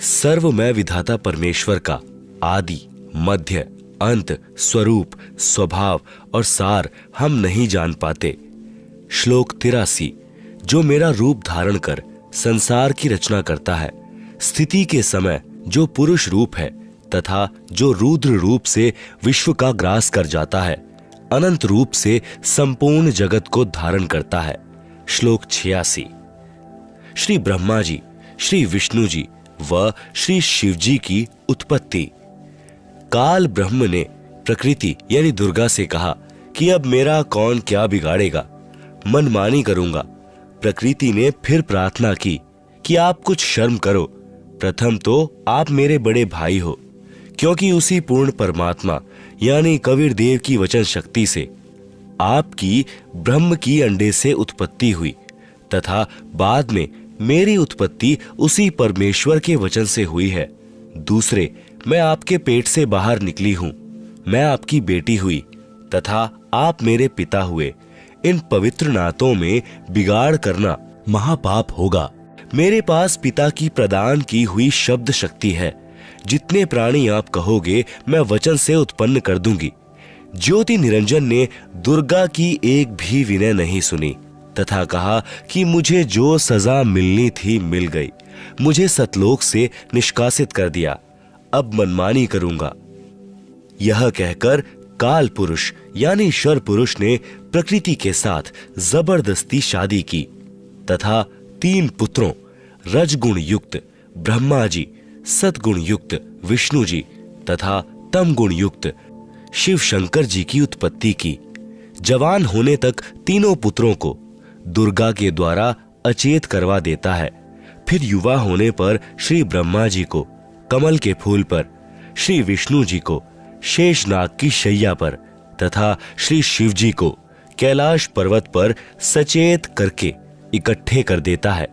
सर्वमय विधाता परमेश्वर का आदि, मध्य, अंत, स्वरूप, स्वभाव और सार हम नहीं जान पाते। श्लोक 83 जो मेरा रूप धारण कर संसार की रचना करता है, स्थिति के समय जो पुरुष रूप है तथा जो रुद्र रूप से विश्व का ग्रास कर जाता है, अनंत रूप से संपूर्ण जगत को धारण करता है। श्लोक 86 श्री ब्रह्मा जी, श्री विष्णु जी व श्री शिव जी की उत्पत्ति। काल ब्रह्म ने प्रकृति यानी दुर्गा से कहा कि अब मेरा कौन क्या बिगाड़ेगा, मनमानी करूंगा। प्रकृति ने फिर प्रार्थना की कि आप कुछ शर्म करो, प्रथम तो आप मेरे बड़े भाई हो, क्योंकि उसी पूर्ण परमात्मा यानी कबीर देव की वचन शक्ति से आपकी ब्रह्म की अंडे से उत्पत्ति हुई तथा बाद में मेरी उत्पत्ति उसी परमेश्वर के वचन से हुई है। दूसरे, मैं आपके पेट से बाहर निकली हूं, मैं आपकी बेटी हुई तथा आप मेरे पिता हुए। इन पवित्र नातों में बिगाड़ करना महापाप होगा। मेरे पास पिता की प्रदान की हुई शब्द शक्ति है। जितने प्राणी आप कहोगे मैं वचन से उत्पन्न कर दूंगी। ज्योति निरंजन ने दुर्गा की एक भी विनय नहीं सुनी तथा कहा कि मुझे जो सजा मिलनी थी मिल गई, मुझे सतलोक से निष्कासित कर दिया, अब मनमानी करूंगा। यह कहकर काल पुरुष यानी शर पुरुष ने प्रकृति के साथ जबरदस्ती शादी की तथा 3 पुत्रों रजगुण युक्त ब्रह्मा जी, सतगुण युक्त विष्णु जी तथा तम गुण युक्त शिव शंकर जी की उत्पत्ति की। जवान होने तक तीनों पुत्रों को दुर्गा के द्वारा अचेत करवा देता है। फिर युवा होने पर श्री ब्रह्मा जी को कमल के फूल पर, श्री विष्णु जी को शेषनाग की शैया पर तथा श्री शिव जी को कैलाश पर्वत पर सचेत करके इकट्ठे कर देता है।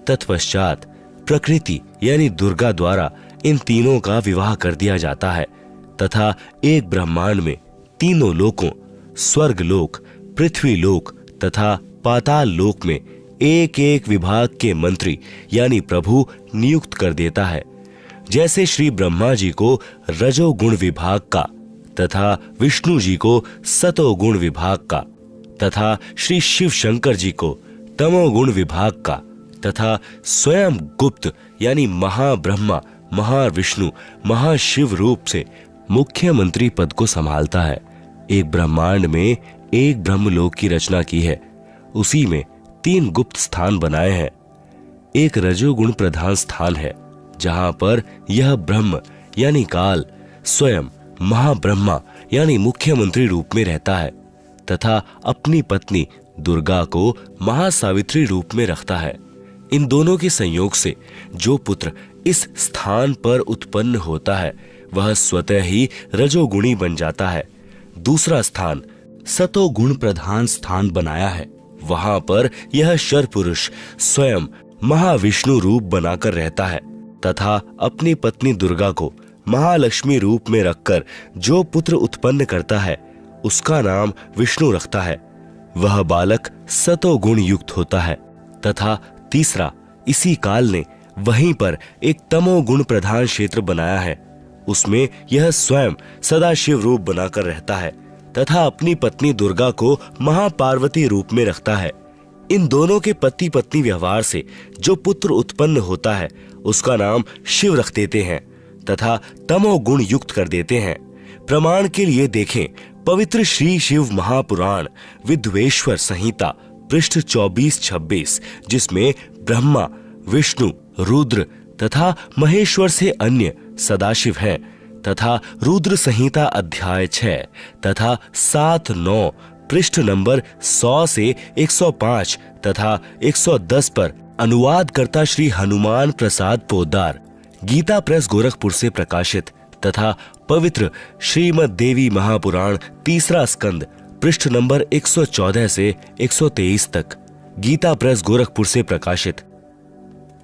तत्पश्चात प्रकृति यानी दुर्गा द्वारा इन तीनों का विवाह कर दिया जाता है तथा एक ब्रह्मांड में तीनों लोकों स्वर्ग लोक, पृथ्वी लोक तथा पाताल लोक में एक एक विभाग के मंत्री यानी प्रभु नियुक्त कर देता है। जैसे श्री ब्रह्मा जी को रजोगुण विभाग का तथा विष्णु जी को सतोगुण विभाग का तथा श्री शिव शंकर जी को तमोगुण विभाग का तथा स्वयं गुप्त यानी महाब्रह्मा, महाविष्णु, महाशिव रूप से मुख्यमंत्री पद को संभालता है। एक ब्रह्मांड में एक ब्रह्मलोक की रचना की है, उसी में 3 गुप्त स्थान बनाए हैं। एक रजोगुण प्रधान स्थान है जहां पर यह ब्रह्म यानी काल स्वयं महाब्रह्मा यानी मुख्यमंत्री रूप में रहता है तथा अपनी पत्नी दुर्गा को महासावित्री रूप में रखता है। इन दोनों के संयोग से जो पुत्र इस स्थान पर उत्पन्न होता है वह स्वतः ही रजोगुणी बन जाता है। दूसरा स्थान सतोगुण प्रधान स्थान बनाया है। वहां पर यह शर पुरुष स्वयं महाविष्णु रूप बनाकर रहता है तथा अपनी पत्नी दुर्गा को महालक्ष्मी रूप में रखकर जो पुत्र उत्पन्न करता है उसका नाम विष्णु रखता है। वह बालक सतोगुण युक्त होता है। तथा तीसरा, इसी काल ने वहीं पर एक तमोगुण प्रधान क्षेत्र बनाया है। उसमें यह स्वयं सदाशिव रूप बनाकर रहता है तथा अपनी पत्नी दुर्गा को महापार्वती रूप में रखता है। इन दोनों के पति पत्नी व्यवहार से जो पुत्र उत्पन्न होता है उसका नाम शिव रख देते हैं तथा तमोगुण युक्त कर देते हैं। प्रमाण के लिए देखें पवित्र श्री शिव महापुराण विद्वेश्वर संहिता पृष्ठ 24-26, जिसमें ब्रह्मा, विष्णु, रुद्र तथा महेश्वर से अन्य सदाशिव हैं तथा रुद्र संहिता अध्याय 6 तथा 7-9 पृष्ठ नंबर 100 से 105 तथा 110 पर अनुवाद करता श्री हनुमान प्रसाद पोद्दार, गीता प्रेस गोरखपुर से प्रकाशित तथा पवित्र श्रीमद देवी महापुराण तीसरा स्कंद पृष्ठ नंबर 114 से 123 तक, गीता प्रेस गोरखपुर से प्रकाशित,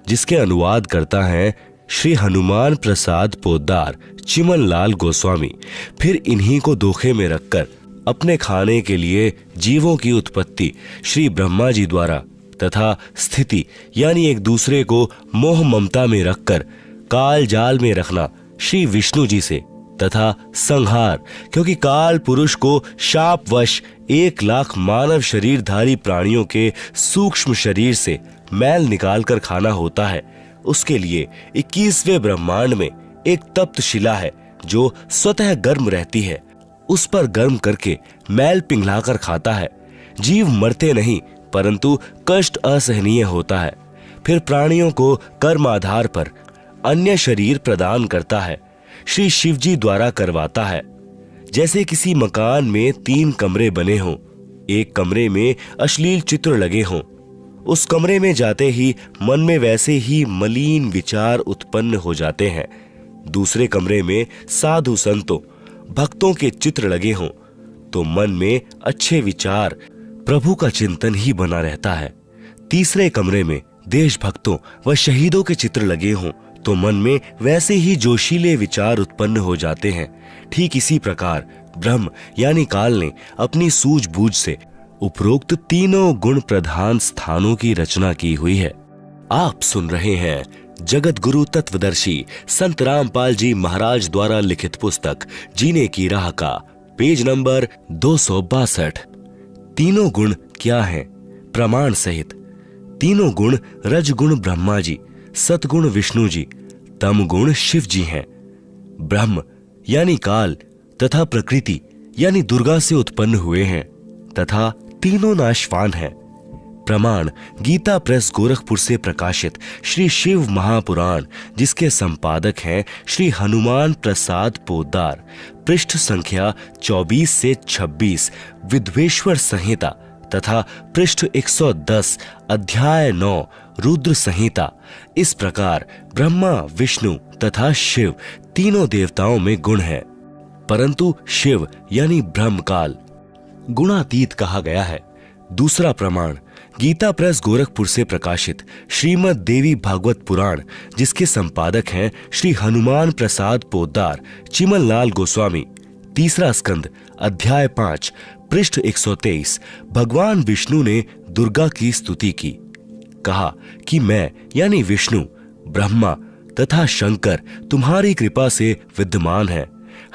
जिसके अनुवाद करता है श्री हनुमान प्रसाद पोद्दार, चिमन लाल गोस्वामी। फिर इन्हीं को धोखे में रखकर अपने खाने के लिए जीवों की उत्पत्ति श्री ब्रह्मा जी द्वारा तथा स्थिति यानी एक दूसरे को मोह ममता में रखकर काल जाल में रखना श्री विष्णु जी से तथा संहार, क्योंकि काल पुरुष को शापवश 1 लाख मानव शरीरधारी प्राणियों के सूक्ष्म शरीर से मैल निकालकर खाना होता है, उसके लिए 21वें ब्रह्मांड में एक तप्त शिला है जो स्वतः गर्म रहती है। उस पर गर्म करके मैल पिघलाकर खाता है। जीव मरते नहीं परंतु कष्ट असहनीय होता है। फिर प्राणियों को कर्म आधार पर अन्य शरीर प्रदान करता है, श्री शिवजी द्वारा करवाता है। जैसे किसी मकान में 3 कमरे बने हों, एक कमरे में अश्लील चित्र लगे हों, उस कमरे में जाते ही मन में वैसे ही मलिन विचार उत्पन्न हो जाते हैं। दूसरे कमरे में साधु संतों भक्तों के चित्र लगे हों तो मन में अच्छे विचार प्रभु का चिंतन ही बना रहता है। तीसरे कमरे में देशभक्तों व शहीदों के चित्र लगे हों तो मन में वैसे ही जोशीले विचार उत्पन्न हो जाते हैं। ठीक इसी प्रकार ब्रह्म यानी काल ने अपनी सूझबूझ से उपरोक्त तीनों गुण प्रधान स्थानों की रचना की हुई है। आप सुन रहे हैं जगत गुरु तत्वदर्शी संत रामपाल जी महाराज द्वारा लिखित पुस्तक जीने की राह का पेज नंबर 262। तीनों गुण क्या हैं? प्रमाण सहित। तीनों गुण रजगुण ब्रह्मा जी, सतगुण विष्णु जी, तम गुण शिव जी हैं। ब्रह्म यानी काल तथा प्रकृति यानी दुर्गा से उत्पन्न हुए हैं तथा तीनों नाशवान हैं। प्रमाण गीता प्रेस गोरखपुर से प्रकाशित श्री शिव महापुराण, जिसके संपादक हैं श्री हनुमान प्रसाद पोद्दार, पृष्ठ संख्या 24 से 26 विद्वेश्वर संहिता तथा पृष्ठ 110 अध्याय 9 रुद्र संहिता। इस प्रकार ब्रह्मा, विष्णु तथा शिव तीनों देवताओं में गुण है, परंतु शिव यानी ब्रह्मकाल गुणातीत कहा गया है। दूसरा प्रमाण गीता प्रेस गोरखपुर से प्रकाशित श्रीमद देवी भागवत पुराण, जिसके संपादक हैं श्री हनुमान प्रसाद पोद्दार, चिमन लाल गोस्वामी, तीसरा स्कंद अध्याय 5 पृष्ठ 123। भगवान विष्णु ने दुर्गा की स्तुति की, कहा कि मैं यानी विष्णु, ब्रह्मा तथा शंकर तुम्हारी कृपा से विद्यमान है।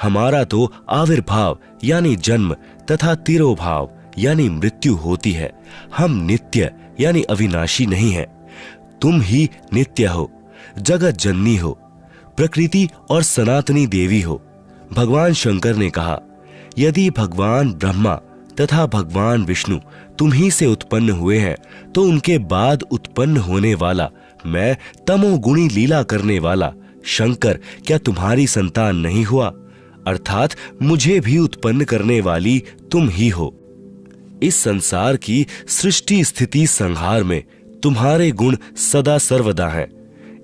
हमारा तो आविर्भाव यानी जन्म तथा तिरोभाव यानी मृत्यु होती है। हम नित्य यानी अविनाशी नहीं है। तुम ही नित्य हो, जगत जननी हो, प्रकृति और सनातनी देवी हो। भगवान शंकर ने कहा, यदि भगवान ब्रह्मा तथा भगवान विष्णु तुम ही से उत्पन्न हुए हैं तो उनके बाद उत्पन्न होने वाला मैं तमोगुणी लीला करने वाला शंकर क्या तुम्हारी संतान नहीं हुआ? अर्थात मुझे भी उत्पन्न करने वाली तुम ही हो। इस संसार की सृष्टि स्थिति संहार में तुम्हारे गुण सदा सर्वदा हैं।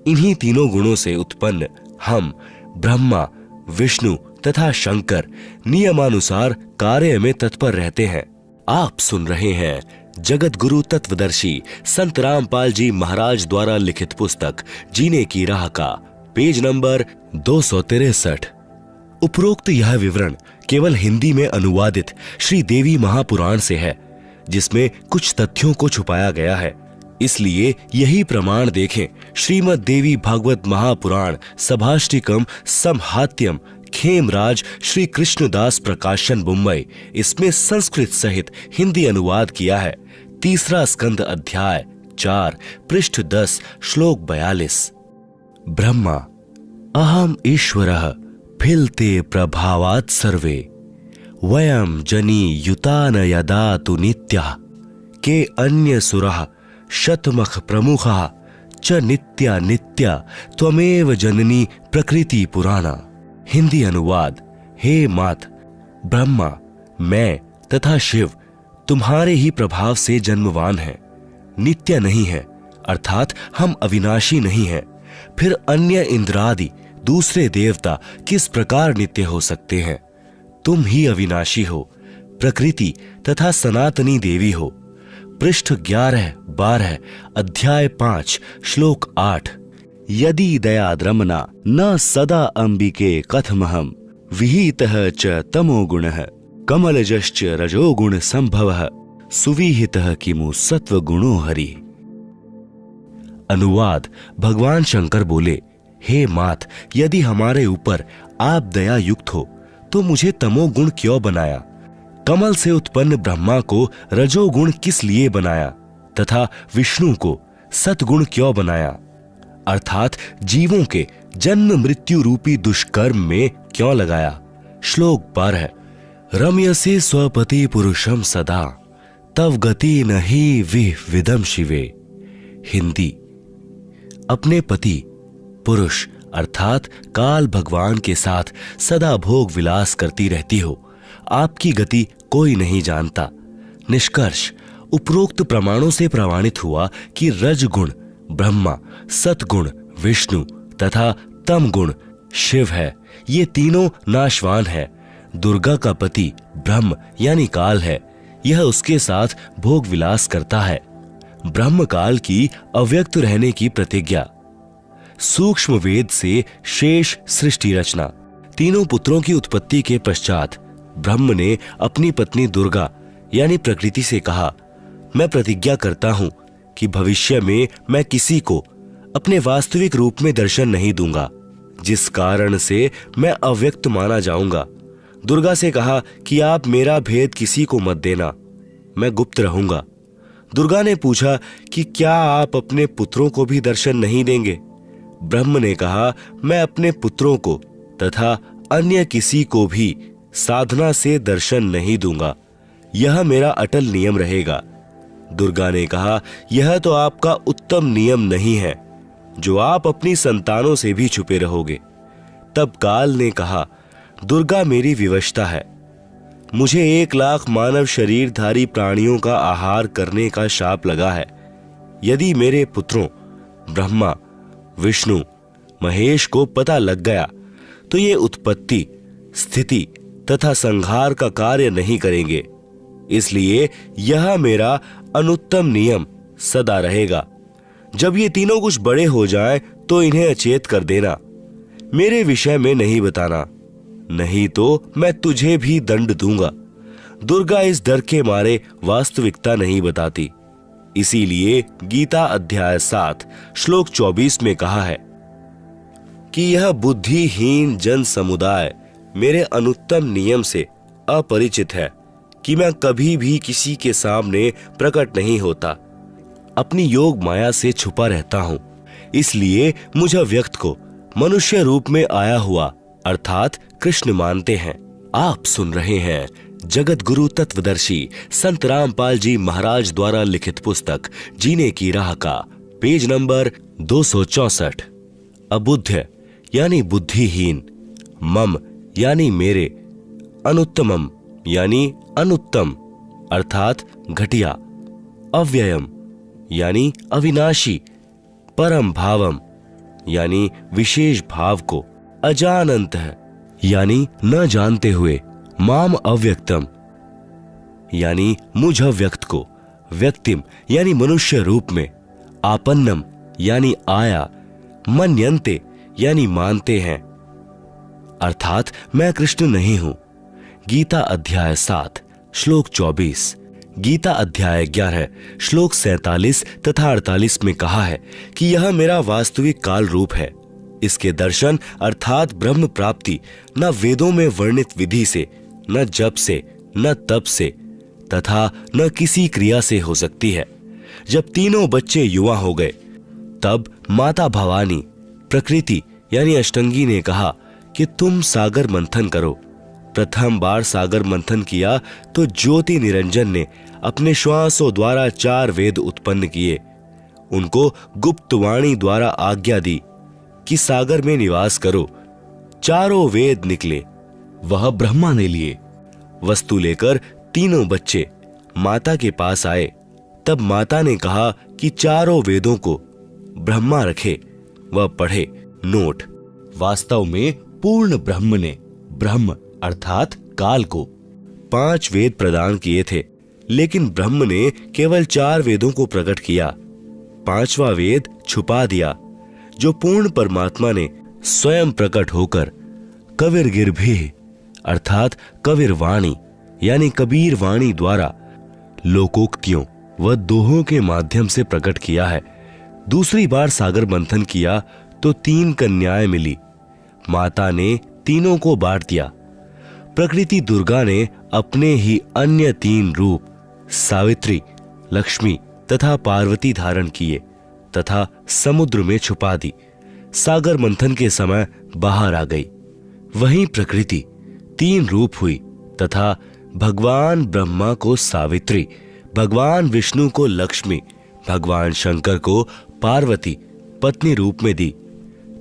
इन्हीं तीनों गुणों से उत्पन्न हम ब्रह्मा, विष्णु तथा शंकर नियमानुसार कार्य में तत्पर रहते हैं। आप सुन रहे हैं जगत गुरु तत्वदर्शी संत रामपाल जी महाराज द्वारा लिखित पुस्तक जीने की राह का पेज नंबर 263। उपरोक्त यह विवरण केवल हिंदी में अनुवादित श्री देवी महापुराण से है, जिसमें कुछ तथ्यों को छुपाया गया है। इसलिए यही प्रमाण देखें श्रीमद् देवी भागवत महापुराण सभाष्टिकम समहात्यम खेमराज श्री कृष्णदास प्रकाशन मुंबई। इसमें संस्कृत सहित हिंदी अनुवाद किया है। 3 स्कंद अध्याय 4 पृष्ठ 10 श्लोक 42। ब्रह्मा अहम ईश्वरः फिलते प्रभावात् सर्वे वयम जनी युतान यदा तु नित्यः के अन्य सुरः शतमख प्रमुखः च नित्या नित्या त्वमेव जननी प्रकृति पुराणा। हिंदी अनुवाद। हे मात, ब्रह्मा, मैं तथा शिव तुम्हारे ही प्रभाव से जन्मवान हैं, नित्य नहीं है, अर्थात हम अविनाशी नहीं हैं। फिर अन्य इंद्रादि दूसरे देवता किस प्रकार नित्य हो सकते हैं? तुम ही अविनाशी हो, प्रकृति तथा सनातनी देवी हो। पृष्ठ 11-12 अध्याय 5 श्लोक 8। यदि दयाद्रमना न सदा अंबिके कथमहम विहितः च तमोगुणः कमलजश्च रजोगुण संभवः सुविहितः किमु सत्वगुणो हरि। अनुवाद। भगवान शंकर बोले, हे मात, यदि हमारे ऊपर आप दया युक्त हो तो मुझे तमोगुण क्यों बनाया? कमल से उत्पन्न ब्रह्मा को रजोगुण किस लिए बनाया तथा विष्णु को सतगुण क्यों बनाया? अर्थात जीवों के जन्म मृत्यु रूपी दुष्कर्म में क्यों लगाया? श्लोक 12। रम्यसे स्वपति पुरुषम सदा तव गति नहि विदम शिवे। हिंदी। अपने पति पुरुष अर्थात काल भगवान के साथ सदा भोग विलास करती रहती हो, आपकी गति कोई नहीं जानता। निष्कर्ष। उपरोक्त प्रमाणों से प्रमाणित हुआ कि रजगुण ब्रह्मा, सतगुण विष्णु तथा तमगुण शिव है। ये तीनों नाशवान है। दुर्गा का पति ब्रह्म यानी काल है, यह उसके साथ भोग विलास करता है। ब्रह्म काल की अव्यक्त रहने की प्रतिज्ञा। सूक्ष्म वेद से शेष सृष्टि रचना। तीनों पुत्रों की उत्पत्ति के पश्चात ब्रह्म ने अपनी पत्नी दुर्गा यानी प्रकृति से कहा, मैं प्रतिज्ञा करता हूं कि भविष्य में मैं किसी को अपने वास्तविक रूप में दर्शन नहीं दूंगा, जिस कारण से मैं अव्यक्त माना जाऊंगा। दुर्गा से कहा कि आप मेरा भेद किसी को मत देना, मैं गुप्त रहूंगा। दुर्गा ने पूछा कि क्या आप अपने पुत्रों को भी दर्शन नहीं देंगे? ब्रह्म ने कहा, मैं अपने पुत्रों को तथा अन्य किसी को भी साधना से दर्शन नहीं दूंगा, यह मेरा अटल नियम रहेगा। दुर्गा ने कहा, यह तो आपका उत्तम नियम नहीं है, जो आप अपनी संतानों से भी छुपे रहोगे। तब काल ने कहा, दुर्गा मेरी विवशता है, मुझे 1 लाख मानव शरीरधारी प्राणियों का आहार करने का शाप लगा है। यदि मेरे पुत्रों ब्रह्मा, विष्णु, महेश को पता लग गया तो ये उत्पत्ति, स्थिति तथा संहार का कार्य नहीं करेंगे। इसलिए यह मेरा अनुत्तम नियम सदा रहेगा। जब ये तीनों कुछ बड़े हो जाएं तो इन्हें अचेत कर देना, मेरे विषय में नहीं बताना, नहीं तो मैं तुझे भी दंड दूंगा। दुर्गा इस डर के मारे वास्तविकता नहीं बताती। इसीलिए गीता अध्याय 7 श्लोक 24 में कहा है कि यह बुद्धिहीन जन समुदाय मेरे अनुत्तम नियम से अपरिचित है कि मैं कभी भी किसी के सामने प्रकट नहीं होता, अपनी योग माया से छुपा रहता हूं। इसलिए मुझ व्यक्त को मनुष्य रूप में आया हुआ अर्थात कृष्ण मानते हैं। आप सुन रहे हैं जगत गुरु तत्वदर्शी संत रामपाल जी महाराज द्वारा लिखित पुस्तक जीने की राह का पेज नंबर 264। अबुद्ध यानी बुद्धिहीन, मम यानी मेरे, अनुत्तमम यानी अनुत्तम अर्थात घटिया, अव्ययम यानी अविनाशी, परम भावम यानी विशेष भाव को, अजानन्तः यानी न जानते हुए, माम अव्यक्तम यानी मुझ अव्यक्त को, व्यक्तिम यानी मनुष्य रूप में, आपन्नम यानी आया, मन्यन्ते यानी मानते हैं, अर्थात मैं कृष्ण नहीं हूं। गीता अध्याय 7 श्लोक 24, गीता अध्याय 11 श्लोक 47 तथा 48 में कहा है कि यह मेरा वास्तविक काल रूप है। इसके दर्शन अर्थात ब्रह्म प्राप्ति न वेदों में वर्णित विधि से, न जप से, न तप से तथा न किसी क्रिया से हो सकती है। जब तीनों बच्चे युवा हो गए तब माता भवानी प्रकृति यानी अष्टंगी ने कहा कि तुम सागर मंथन करो। प्रथम बार सागर मंथन किया तो ज्योति निरंजन ने अपने श्वासों द्वारा 4 वेद उत्पन्न किए। उनको गुप्त वाणी द्वारा आज्ञा दी कि सागर में निवास करो। चारों वेद निकले, वह ब्रह्मा ने लिए। वस्तु लेकर तीनों बच्चे माता के पास आए। तब माता ने कहा कि चारों वेदों को ब्रह्मा रखे, वह पढ़े। नोट: वास्तव में पूर्ण ब्रह्म ने ब्रह्म अर्थात काल को 5 वेद प्रदान किए थे, लेकिन ब्रह्म ने केवल 4 वेदों को प्रकट किया। 5वां वेद छुपा दिया, जो पूर्ण परमात्मा ने स्वयं प्रकट होकर कबीर गिरभी अर्थात कबीर वाणी यानी कबीर वाणी द्वारा लोकोक्तियों व दोहों के माध्यम से प्रकट किया है। दूसरी बार सागर मंथन किया तो 3 कन्याएं मिली। माता ने तीनों को बांट दिया। प्रकृति दुर्गा ने अपने ही अन्य 3 रूप सावित्री, लक्ष्मी तथा पार्वती धारण किए तथा समुद्र में छुपा दी। सागर मंथन के समय बाहर आ गई। वहीं प्रकृति 3 रूप हुई तथा भगवान ब्रह्मा को सावित्री, भगवान विष्णु को लक्ष्मी, भगवान शंकर को पार्वती पत्नी रूप में दी।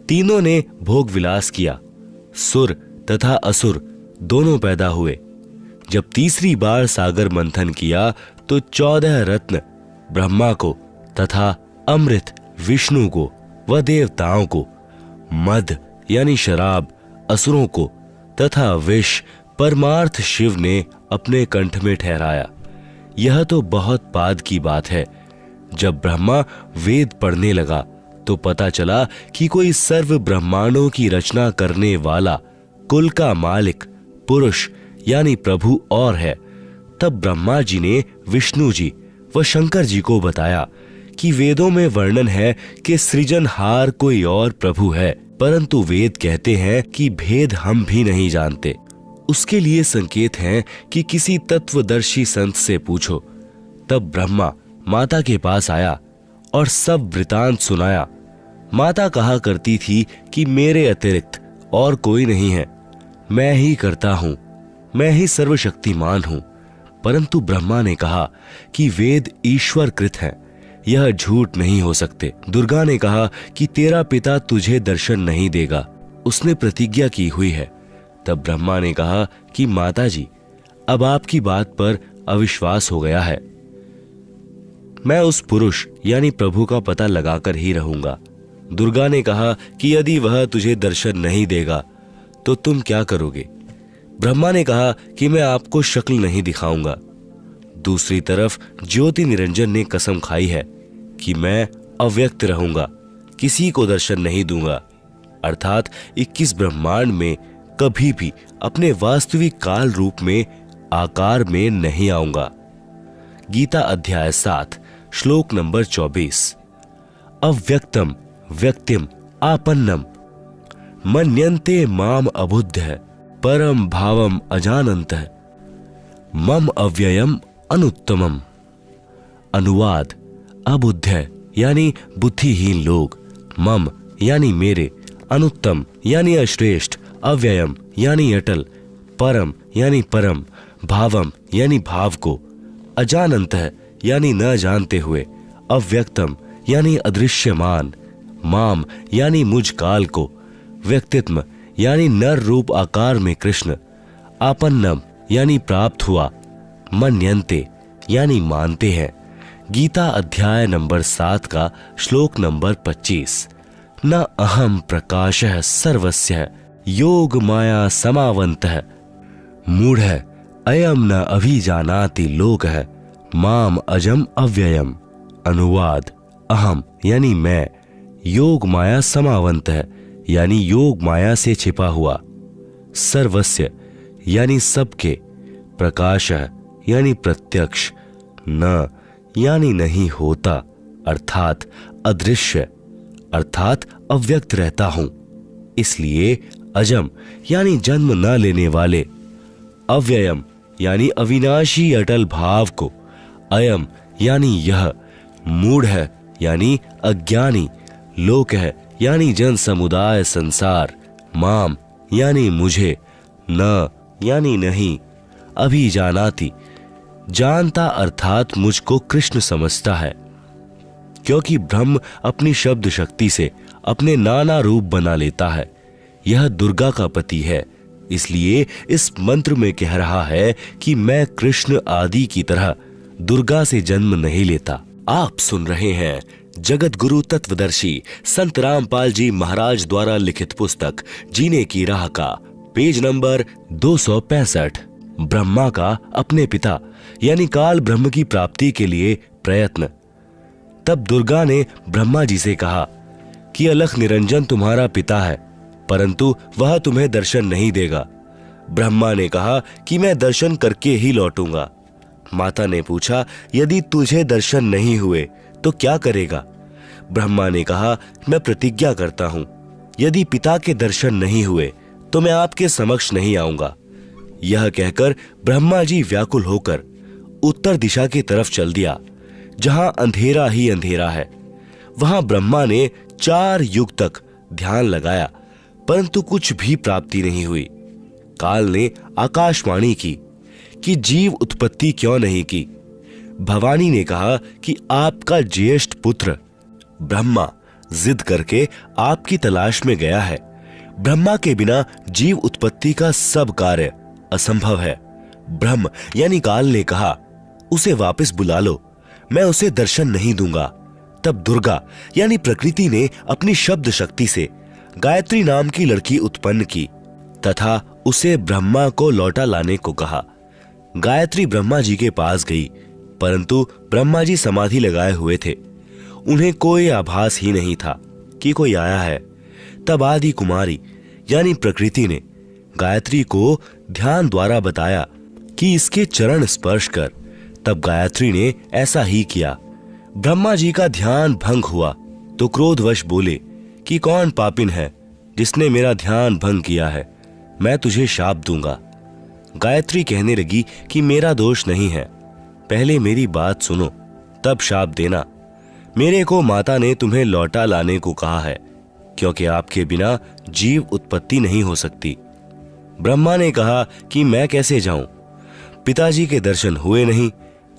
तीनों ने भोग विलास किया। सुर तथा असुर दोनों पैदा हुए। जब तीसरी बार सागर मंथन किया तो 14 रत्न ब्रह्मा को तथा अमृत विष्णु को व देवताओं को, मद यानी शराब असुरों को तथा विष परमार्थ शिव ने अपने कंठ में ठहराया। यह तो बहुत बाद की बात है। जब ब्रह्मा वेद पढ़ने लगा तो पता चला कि कोई सर्व ब्रह्मांडों की रचना करने वाला कुल का मालिक पुरुष यानी प्रभु और है। तब ब्रह्मा जी ने विष्णु जी व शंकर जी को बताया कि वेदों में वर्णन है कि सृजनहार कोई और प्रभु है, परंतु वेद कहते हैं कि भेद हम भी नहीं जानते। उसके लिए संकेत हैं कि किसी तत्वदर्शी संत से पूछो। तब ब्रह्मा माता के पास आया और सब वृतांत सुनाया। माता कहा करती थी कि मेरे अतिरिक्त और कोई नहीं है, मैं ही करता हूं, मैं ही सर्वशक्तिमान हूं। परंतु ब्रह्मा ने कहा कि वेद ईश्वर कृत हैं, यह झूठ नहीं हो सकते। दुर्गा ने कहा कि तेरा पिता तुझे दर्शन नहीं देगा, उसने प्रतिज्ञा की हुई है। तब ब्रह्मा ने कहा कि माता जी, अब आपकी बात पर अविश्वास हो गया है। मैं उस पुरुष यानी प्रभु का पता लगाकर ही रहूंगा। दुर्गा ने कहा कि यदि वह तुझे दर्शन नहीं देगा तो तुम क्या करोगे? ब्रह्मा ने कहा कि मैं आपको शक्ल नहीं दिखाऊंगा। दूसरी तरफ ज्योति निरंजन ने कसम खाई है कि मैं अव्यक्त रहूंगा, किसी को दर्शन नहीं दूंगा, अर्थात 21 ब्रह्मांड में कभी भी अपने वास्तविक काल रूप में आकार में नहीं आऊंगा। गीता अध्याय 7 श्लोक नंबर 24। अव्यक्तम व्यक्तिम आपन्नम मन्यन्ते माम अबुद्ध परम भावम अजानन्तः मम अव्ययम अनुत्तमम। अनुवाद: अबुद्ध यानी बुद्धिहीन लोग, मम यानी मेरे, अनुत्तम यानी अश्रेष्ठ, अव्ययम यानी अटल, परम यानी परम, भावम यानी भाव को, अजानन्तः यानी न जानते हुए, अव्यक्तम यानी अदृश्यमान, माम यानी मुझ काल को, व्यक्तित्व यानी नर रूप आकार में कृष्ण, आपन्नम यानी प्राप्त हुआ, मन्यन्ते यानी मानते हैं। गीता अध्याय नंबर 7 का श्लोक नंबर 25। न अहम प्रकाशः सर्वस्य योग माया समावन्तः मूढ़ः अयम न अभिजानाति लोकः माम अजम अव्ययम। अनुवाद, अहम यानी मैं, योग माया समावंत है यानी योग माया से छिपा हुआ, सर्वस्य यानी सबके, प्रकाश यानी प्रत्यक्ष, न यानी नहीं होता अर्थात अदृश्य अर्थात अव्यक्त रहता हूं, इसलिए अजम यानी जन्म न लेने वाले, अव्ययम यानी अविनाशी अटल भाव को, अयम यानी यह, मूढ़ है यानी अज्ञानी, लोक है यानी जन समुदाय संसार, माम यानी मुझे, न यानी नहीं, अभिजानाति जानता अर्थात मुझको कृष्ण समझता है, क्योंकि ब्रह्म अपनी शब्द शक्ति से अपने नाना रूप बना लेता है। यह दुर्गा का पति है, इसलिए इस मंत्र में कह रहा है कि मैं कृष्ण आदि की तरह दुर्गा से जन्म नहीं लेता। आप सुन रहे हैं जगत गुरु तत्वदर्शी संत रामपाल जी महाराज द्वारा लिखित पुस्तक जीने की राह का पेज नंबर 265, ब्रह्मा का अपने पिता यानी काल ब्रह्म की प्राप्ति के लिए प्रयत्न। तब दुर्गा ने ब्रह्मा जी से कहा कि अलख निरंजन तुम्हारा पिता है, परंतु वह तुम्हें दर्शन नहीं देगा। ब्रह्मा ने कहा कि मैं दर्शन करके ही लौटूंगा। माता ने पूछा, यदि तुझे दर्शन नहीं हुए तो क्या करेगा? ब्रह्मा ने कहा, मैं प्रतिज्ञा करता हूं, यदि पिता के दर्शन नहीं हुए तो मैं आपके समक्ष नहीं आऊंगा। यह कहकर ब्रह्मा जी व्याकुल होकर उत्तर दिशा की तरफ चल दिया, जहां अंधेरा ही अंधेरा है। वहां ब्रह्मा ने 4 युग तक ध्यान लगाया, परंतु कुछ भी प्राप्ति नहीं हुई। काल ने आकाशवाणी की कि जीव उत्पत्ति क्यों नहीं की। भवानी ने कहा कि आपका ज्येष्ठ पुत्र ब्रह्मा जिद करके आपकी तलाश में गया है। ब्रह्मा के बिना जीव उत्पत्ति का सब कार्य असंभव है। ब्रह्म यानी काल ने कहा, उसे वापस बुला लो, मैं उसे दर्शन नहीं दूंगा। तब दुर्गा यानी प्रकृति ने अपनी शब्द शक्ति से गायत्री नाम की लड़की उत्पन्न की तथा उसे ब्रह्मा को लौटा लाने को कहा। गायत्री ब्रह्मा जी के पास गई, परंतु ब्रह्मा जी समाधि लगाए हुए थे। उन्हें कोई आभास ही नहीं था कि कोई आया है। तब आदि कुमारी यानी प्रकृति ने गायत्री को ध्यान द्वारा बताया कि इसके चरण स्पर्श कर। तब गायत्री ने ऐसा ही किया। ब्रह्मा जी का ध्यान भंग हुआ तो क्रोधवश बोले कि कौन पापिन है जिसने मेरा ध्यान भंग किया है, मैं तुझे शाप दूंगा। गायत्री कहने लगी कि मेरा दोष नहीं है, पहले मेरी बात सुनो तब शाप देना। मेरे को माता ने तुम्हें लौटा लाने को कहा है, क्योंकि आपके बिना जीव उत्पत्ति नहीं हो सकती। ब्रह्मा ने कहा कि मैं कैसे जाऊं, पिताजी के दर्शन हुए नहीं,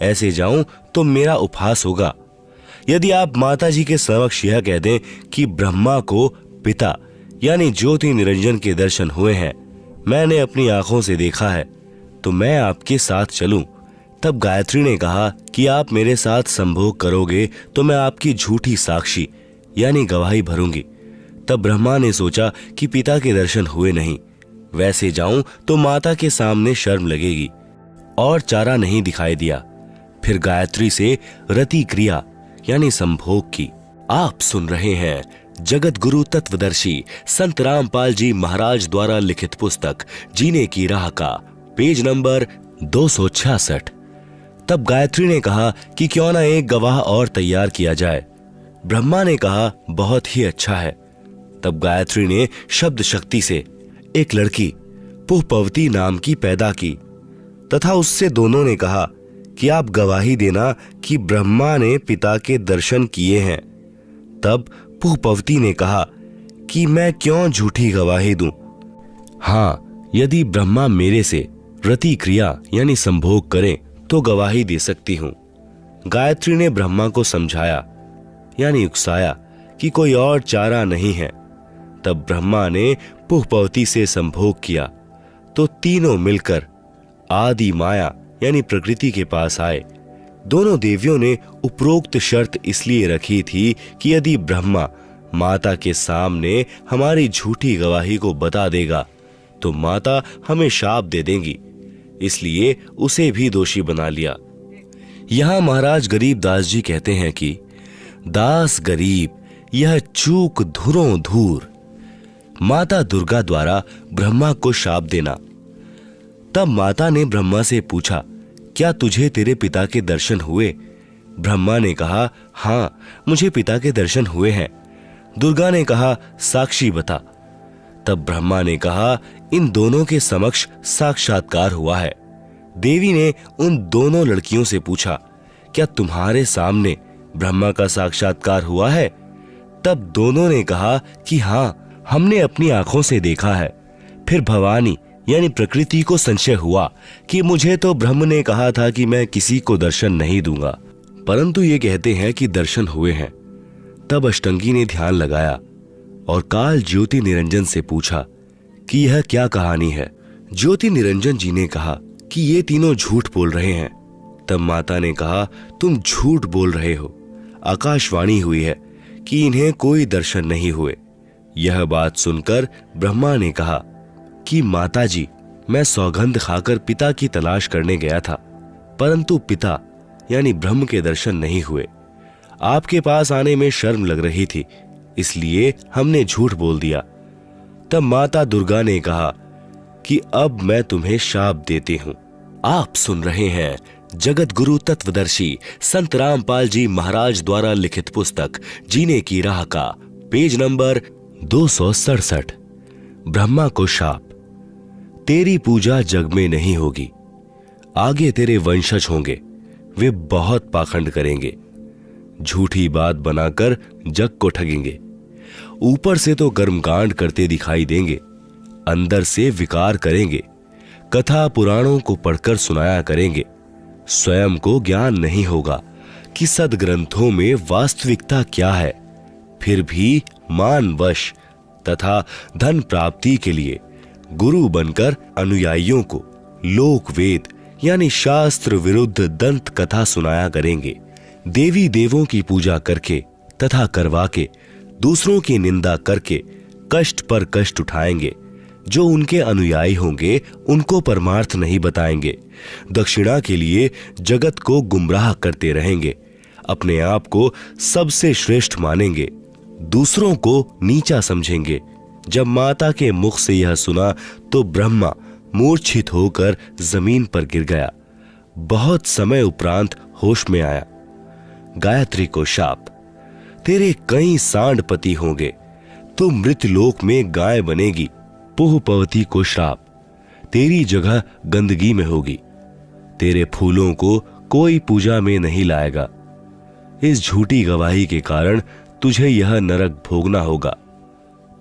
ऐसे जाऊं तो मेरा उपहास होगा। यदि आप माताजी के समक्ष यह कह दें कि ब्रह्मा को पिता यानी ज्योति निरंजन के दर्शन हुए हैं, मैंने अपनी आंखों से देखा है, तो मैं आपके साथ चलूं। तब गायत्री ने कहा कि आप मेरे साथ संभोग करोगे तो मैं आपकी झूठी साक्षी यानी गवाही भरूंगी। तब ब्रह्मा ने सोचा कि पिता के दर्शन हुए नहीं, वैसे जाऊं तो माता के सामने शर्म लगेगी, और चारा नहीं दिखाई दिया। फिर गायत्री से रति क्रिया यानी संभोग की। आप सुन रहे हैं जगत गुरु तत्वदर्शी संत रामपाल जी महाराज द्वारा लिखित पुस्तक जीने की राह का पेज नंबर 266। तब गायत्री ने कहा कि क्यों ना एक गवाह और तैयार किया जाए। ब्रह्मा ने कहा, बहुत ही अच्छा है। तब गायत्री ने शब्द शक्ति से एक लड़की पुष्पवती नाम की पैदा की तथा उससे दोनों ने कहा कि आप गवाही देना कि ब्रह्मा ने पिता के दर्शन किए हैं। तब पुष्पवती ने कहा कि मैं क्यों झूठी गवाही दूं? हाँ, यदि ब्रह्मा मेरे से रति क्रिया यानी संभोग करें तो गवाही दे सकती हूं। गायत्री ने ब्रह्मा को समझाया यानी उकसाया कि कोई और चारा नहीं है। तब ब्रह्मा ने पुष्पवती से संभोग किया तो तीनों मिलकर आदि माया यानी प्रकृति के पास आए। दोनों देवियों ने उपरोक्त शर्त इसलिए रखी थी कि यदि ब्रह्मा माता के सामने हमारी झूठी गवाही को बता देगा तो माता हमें शाप दे देंगी, इसलिए उसे भी दोषी बना लिया। यहां महाराज गरीबदास जी कहते हैं कि दास गरीब यह चूक धुरों धूर, माता दुर्गा द्वारा ब्रह्मा को शाप देना। तब माता ने ब्रह्मा से पूछा, क्या तुझे तेरे पिता के दर्शन हुए? ब्रह्मा ने कहा, हाँ मुझे पिता के दर्शन हुए हैं। दुर्गा ने कहा, साक्षी बता। तब ब्रह्मा ने कहा, इन दोनों के समक्ष साक्षात्कार हुआ है। देवी ने उन दोनों लड़कियों से पूछा, क्या तुम्हारे सामने ब्रह्मा का साक्षात्कार हुआ है? तब दोनों ने कहा कि हाँ, हमने अपनी आंखों से देखा है। फिर भवानी यानी प्रकृति को संशय हुआ कि मुझे तो ब्रह्म ने कहा था कि मैं किसी को दर्शन नहीं दूंगा, परंतु ये कहते हैं कि दर्शन हुए हैं। तब अष्टंगी ने ध्यान लगाया और काल ज्योति निरंजन से पूछा कि यह क्या कहानी है। ज्योति निरंजन जी ने कहा कि ये तीनों झूठ बोल रहे हैं। तब माता ने कहा, तुम झूठ बोल रहे हो, आकाशवाणी हुई है कि इन्हें कोई दर्शन नहीं हुए। यह बात सुनकर ब्रह्मा ने कहा कि माता जी, मैं सौगंध खाकर पिता की तलाश करने गया था, परंतु पिता यानी ब्रह्म के दर्शन नहीं हुए। आपके पास आने में शर्म लग रही थी, इसलिए हमने झूठ बोल दिया। तब माता दुर्गा ने कहा कि अब मैं तुम्हें शाप देती हूं। आप सुन रहे हैं जगत गुरु तत्वदर्शी संत रामपाल जी महाराज द्वारा लिखित पुस्तक जीने की राह का पेज नंबर 267। ब्रह्मा को शाप। तेरी पूजा जग में नहीं होगी, आगे तेरे वंशज होंगे, वे बहुत पाखंड करेंगे, झूठी बात बनाकर जग को ठगेंगे। ऊपर से तो कर्मकांड करते दिखाई देंगे, अंदर से विकार करेंगे, कथा पुराणों को पढ़कर सुनाया करेंगे। स्वयं को ज्ञान नहीं होगा कि सदग्रंथों में वास्तविकता क्या है, फिर भी मानवश तथा धन प्राप्ति के लिए गुरु बनकर अनुयायियों को लोक वेद यानी शास्त्र विरुद्ध दंत कथा सुनाया करेंगे। देवी देवों की पूजा करके तथा करवा के दूसरों की निंदा करके कष्ट पर कष्ट उठाएंगे। जो उनके अनुयायी होंगे उनको परमार्थ नहीं बताएंगे, दक्षिणा के लिए जगत को गुमराह करते रहेंगे, अपने आप को सबसे श्रेष्ठ मानेंगे, दूसरों को नीचा समझेंगे। जब माता के मुख से यह सुना तो ब्रह्मा मूर्छित होकर जमीन पर गिर गया। बहुत समय उपरांत होश में आया। गायत्री को शाप। तेरे कई सांडपति होंगे, तू मृतलोक में गाय बनेगी। पुहपवती को श्राप। तेरी जगह गंदगी में होगी, तेरे फूलों को कोई पूजा में नहीं लाएगा। इस झूठी गवाही के कारण तुझे यह नरक भोगना होगा।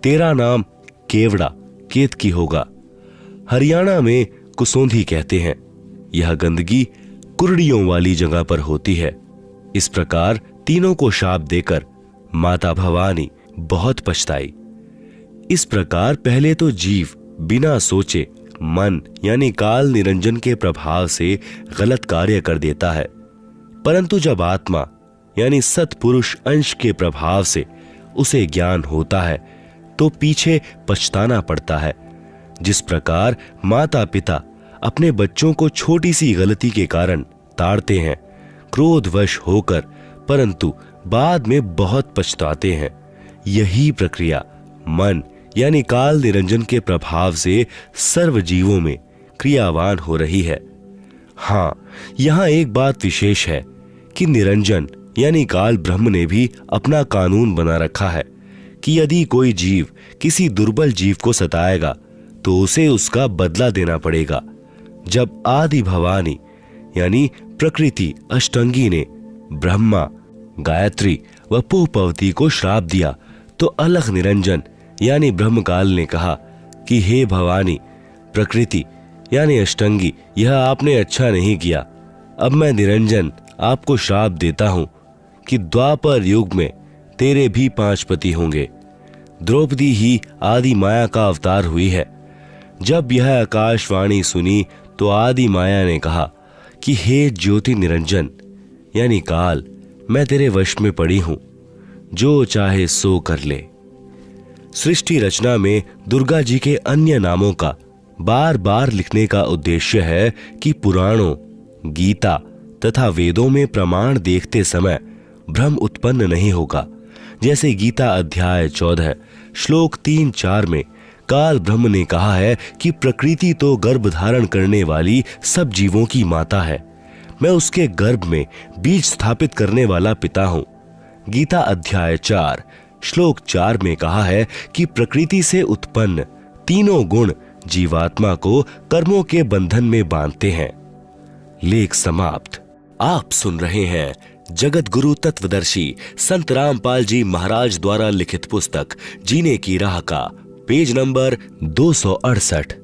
तेरा नाम केवड़ा केतकी होगा। हरियाणा में कुसोंधी कहते हैं। यह गंदगी कुर्डियों वाली जगह पर होती है। इस प्रकार तीनों को शाप देकर माता भवानी बहुत पछताई। इस प्रकार पहले तो जीव बिना सोचे मन यानी काल निरंजन के प्रभाव से गलत कार्य कर देता है, परंतु जब आत्मा यानी सत्पुरुष अंश के प्रभाव से उसे ज्ञान होता है तो पीछे पछताना पड़ता है। जिस प्रकार माता पिता अपने बच्चों को छोटी सी गलती के कारण ताड़ते हैं क्रोधवश होकर, परंतु बाद में बहुत पछताते हैं, यही प्रक्रिया मन यानी काल निरंजन के प्रभाव से सर्व जीवों में क्रियावान हो रही है। हाँ, यहां एक बात विशेष है कि निरंजन यानी काल ब्रह्म ने भी अपना कानून बना रखा है कि यदि कोई जीव किसी दुर्बल जीव को सताएगा तो उसे उसका बदला देना पड़ेगा। जब आदि भवानी यानी प्रकृति अष्टंगी ने ब्रह्मा, गायत्री व पुहपवती को श्राप दिया तो अलख निरंजन यानी ब्रह्मकाल ने कहा कि हे भवानी, प्रकृति यानी अष्टंगी, यह आपने अच्छा नहीं किया। अब मैं निरंजन आपको श्राप देता हूं कि द्वापर युग में तेरे भी 5 पति होंगे। द्रौपदी ही आदि माया का अवतार हुई है। जब यह आकाशवाणी सुनी तो आदि माया ने कहा कि हे ज्योति निरंजन यानी काल, मैं तेरे वश में पड़ी हूं। जो चाहे सो कर ले। सृष्टि रचना में दुर्गा जी के अन्य नामों का बार बार लिखने का उद्देश्य है कि पुराणों, गीता तथा वेदों में प्रमाण देखते समय भ्रम उत्पन्न नहीं होगा। जैसे गीता अध्याय 14 श्लोक 3-4 में काल ब्रह्म ने कहा है कि प्रकृति तो गर्भ धारण करने वाली सब जीवों की माता है, मैं उसके गर्भ में बीज स्थापित करने वाला पिता हूं। गीता अध्याय 4 श्लोक 4 में कहा है कि प्रकृति से उत्पन्न तीनों गुण जीवात्मा को कर्मों के बंधन में बांधते हैं। लेख समाप्त। आप सुन रहे हैं जगत गुरु तत्वदर्शी संत रामपाल जी महाराज द्वारा लिखित पुस्तक जीने की राह का पेज नंबर 268।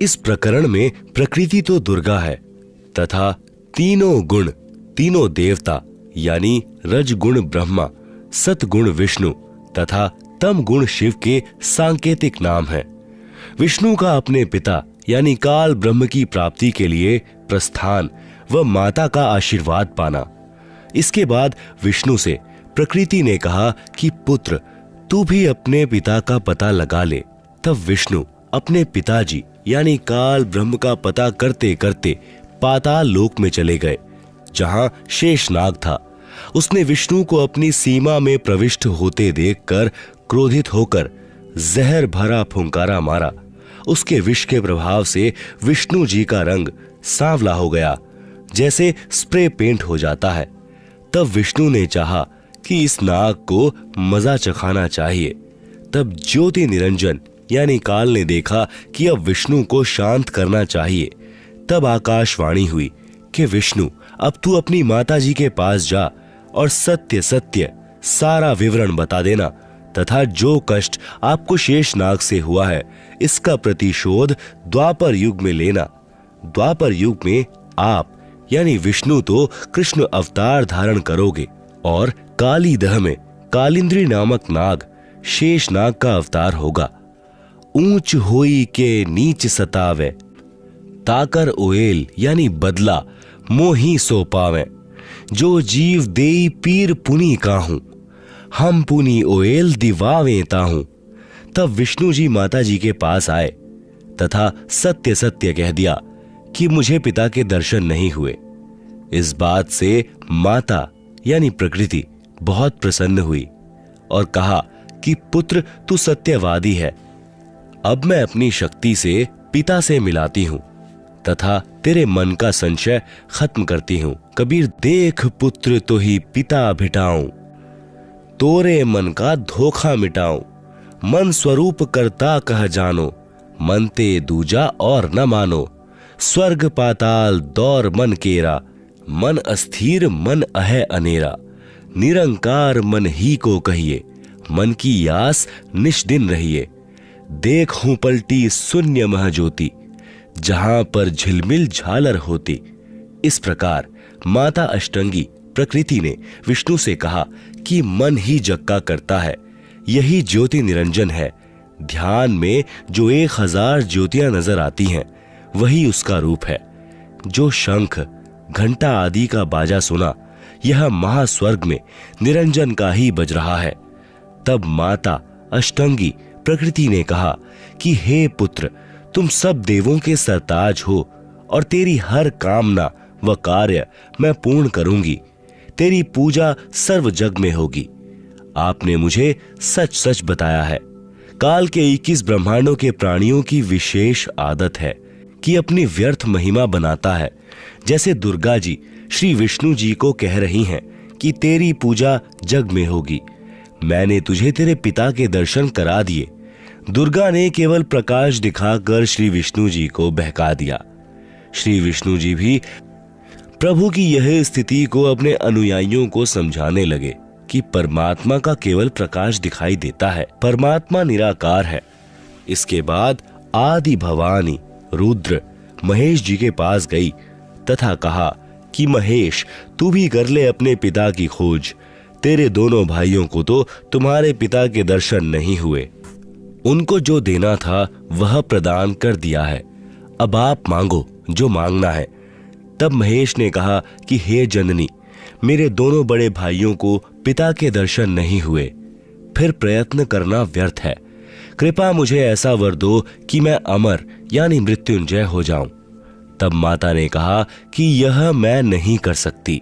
इस प्रकरण में प्रकृति तो दुर्गा है तथा तीनों गुण, तीनों देवता यानी रजगुण ब्रह्मा, सतगुण विष्णु तथा तम गुण शिव के सांकेतिक नाम हैं। विष्णु का अपने पिता यानी काल ब्रह्म की प्राप्ति के लिए प्रस्थान व माता का आशीर्वाद पाना। इसके बाद विष्णु से प्रकृति ने कहा कि पुत्र तू भी अपने पिता का पता लगा ले। तब विष्णु अपने पिताजी यानी काल ब्रह्म का पता करते करते पाताल लोक में चले गए, जहां शेषनाग था। उसने विष्णु को अपनी सीमा में प्रविष्ट होते देखकर क्रोधित होकर जहर भरा फुंकारा मारा। उसके विष के प्रभाव से विष्णु जी का रंग सांवला हो गया, जैसे स्प्रे पेंट हो जाता है। तब विष्णु ने चाहा कि इस नाग को मजा चखाना चाहिए। तब ज्योति निरंजन यानी काल ने देखा कि अब विष्णु को शांत करना चाहिए। तब आकाशवाणी हुई कि विष्णु अब तू अपनी माता जी के पास जा और सत्य सत्य सारा विवरण बता देना तथा जो कष्ट आपको शेषनाग से हुआ है इसका प्रतिशोध द्वापर युग में लेना। द्वापर युग में आप यानी विष्णु तो कृष्ण अवतार धारण करोगे और काली दह में कालिंद्री नामक नाग शेषनाग का अवतार होगा। ऊंच होई के नीच सतावे, ताकर ओएल यानी बदला मोही सो पावे। जो जीव देई पीर पुनी काहूं, हम पुनी ओएल दिवावे ताहूं। तब विष्णु जी माता जी के पास आए तथा सत्य सत्य कह दिया कि मुझे पिता के दर्शन नहीं हुए। इस बात से माता यानी प्रकृति बहुत प्रसन्न हुई और कहा कि पुत्र तू सत्यवादी है। अब मैं अपनी शक्ति से पिता से मिलाती हूं तथा तेरे मन का संशय खत्म करती हूं। कबीर देख पुत्र तो ही पिता भिटाऊं, तोरे मन का धोखा मिटाऊं। मन स्वरूप करता कह जानो, मनते दूजा और न मानो। स्वर्ग पाताल दौर मन केरा, मन अस्थिर मन अहै अनेरा। निरंकार मन ही को कहिए, मन की यास निष्दिन रहिए। देखूं पलटी शून्य महज्योति, जहां पर झिलमिल झालर होती। इस प्रकार माता अष्टंगी प्रकृति ने विष्णु से कहा कि मन ही जग का करता है, यही ज्योति निरंजन है। ध्यान में जो 1000 ज्योतियां नजर आती हैं वही उसका रूप है। जो शंख घंटा आदि का बाजा सुना यह महास्वर्ग में निरंजन का ही बज रहा है। तब माता अष्टंगी प्रकृति ने कहा कि हे पुत्र तुम सब देवों के सरताज हो और तेरी हर कामना व कार्य मैं पूर्ण करूंगी। तेरी पूजा सर्व जग में होगी। आपने मुझे सच सच बताया है। काल के 21 ब्रह्मांडों के प्राणियों की विशेष आदत है कि अपनी व्यर्थ महिमा बनाता है। जैसे दुर्गा जी श्री विष्णु जी को कह रही हैं कि तेरी पूजा जग में होगी। मैंने तुझे तेरे पिता के दर्शन करा दिए। दुर्गा ने केवल प्रकाश दिखाकर श्री विष्णु जी को बहका दिया। श्री विष्णु जी भी प्रभु की यह स्थिति को अपने अनुयायियों को समझाने लगे कि परमात्मा का केवल प्रकाश दिखाई देता है, परमात्मा निराकार है। इसके बाद आदि भवानी रुद्र महेश जी के पास गई तथा कहा कि महेश तू भी कर ले अपने पिता की खोज। तेरे दोनों भाइयों को तो तुम्हारे पिता के दर्शन नहीं हुए। उनको जो देना था वह प्रदान कर दिया है। अब आप मांगो जो मांगना है। तब महेश ने कहा कि हे जननी, मेरे दोनों बड़े भाइयों को पिता के दर्शन नहीं हुए, फिर प्रयत्न करना व्यर्थ है। कृपा मुझे ऐसा वर दो कि मैं अमर यानी मृत्युंजय हो जाऊं। तब माता ने कहा कि यह मैं नहीं कर सकती।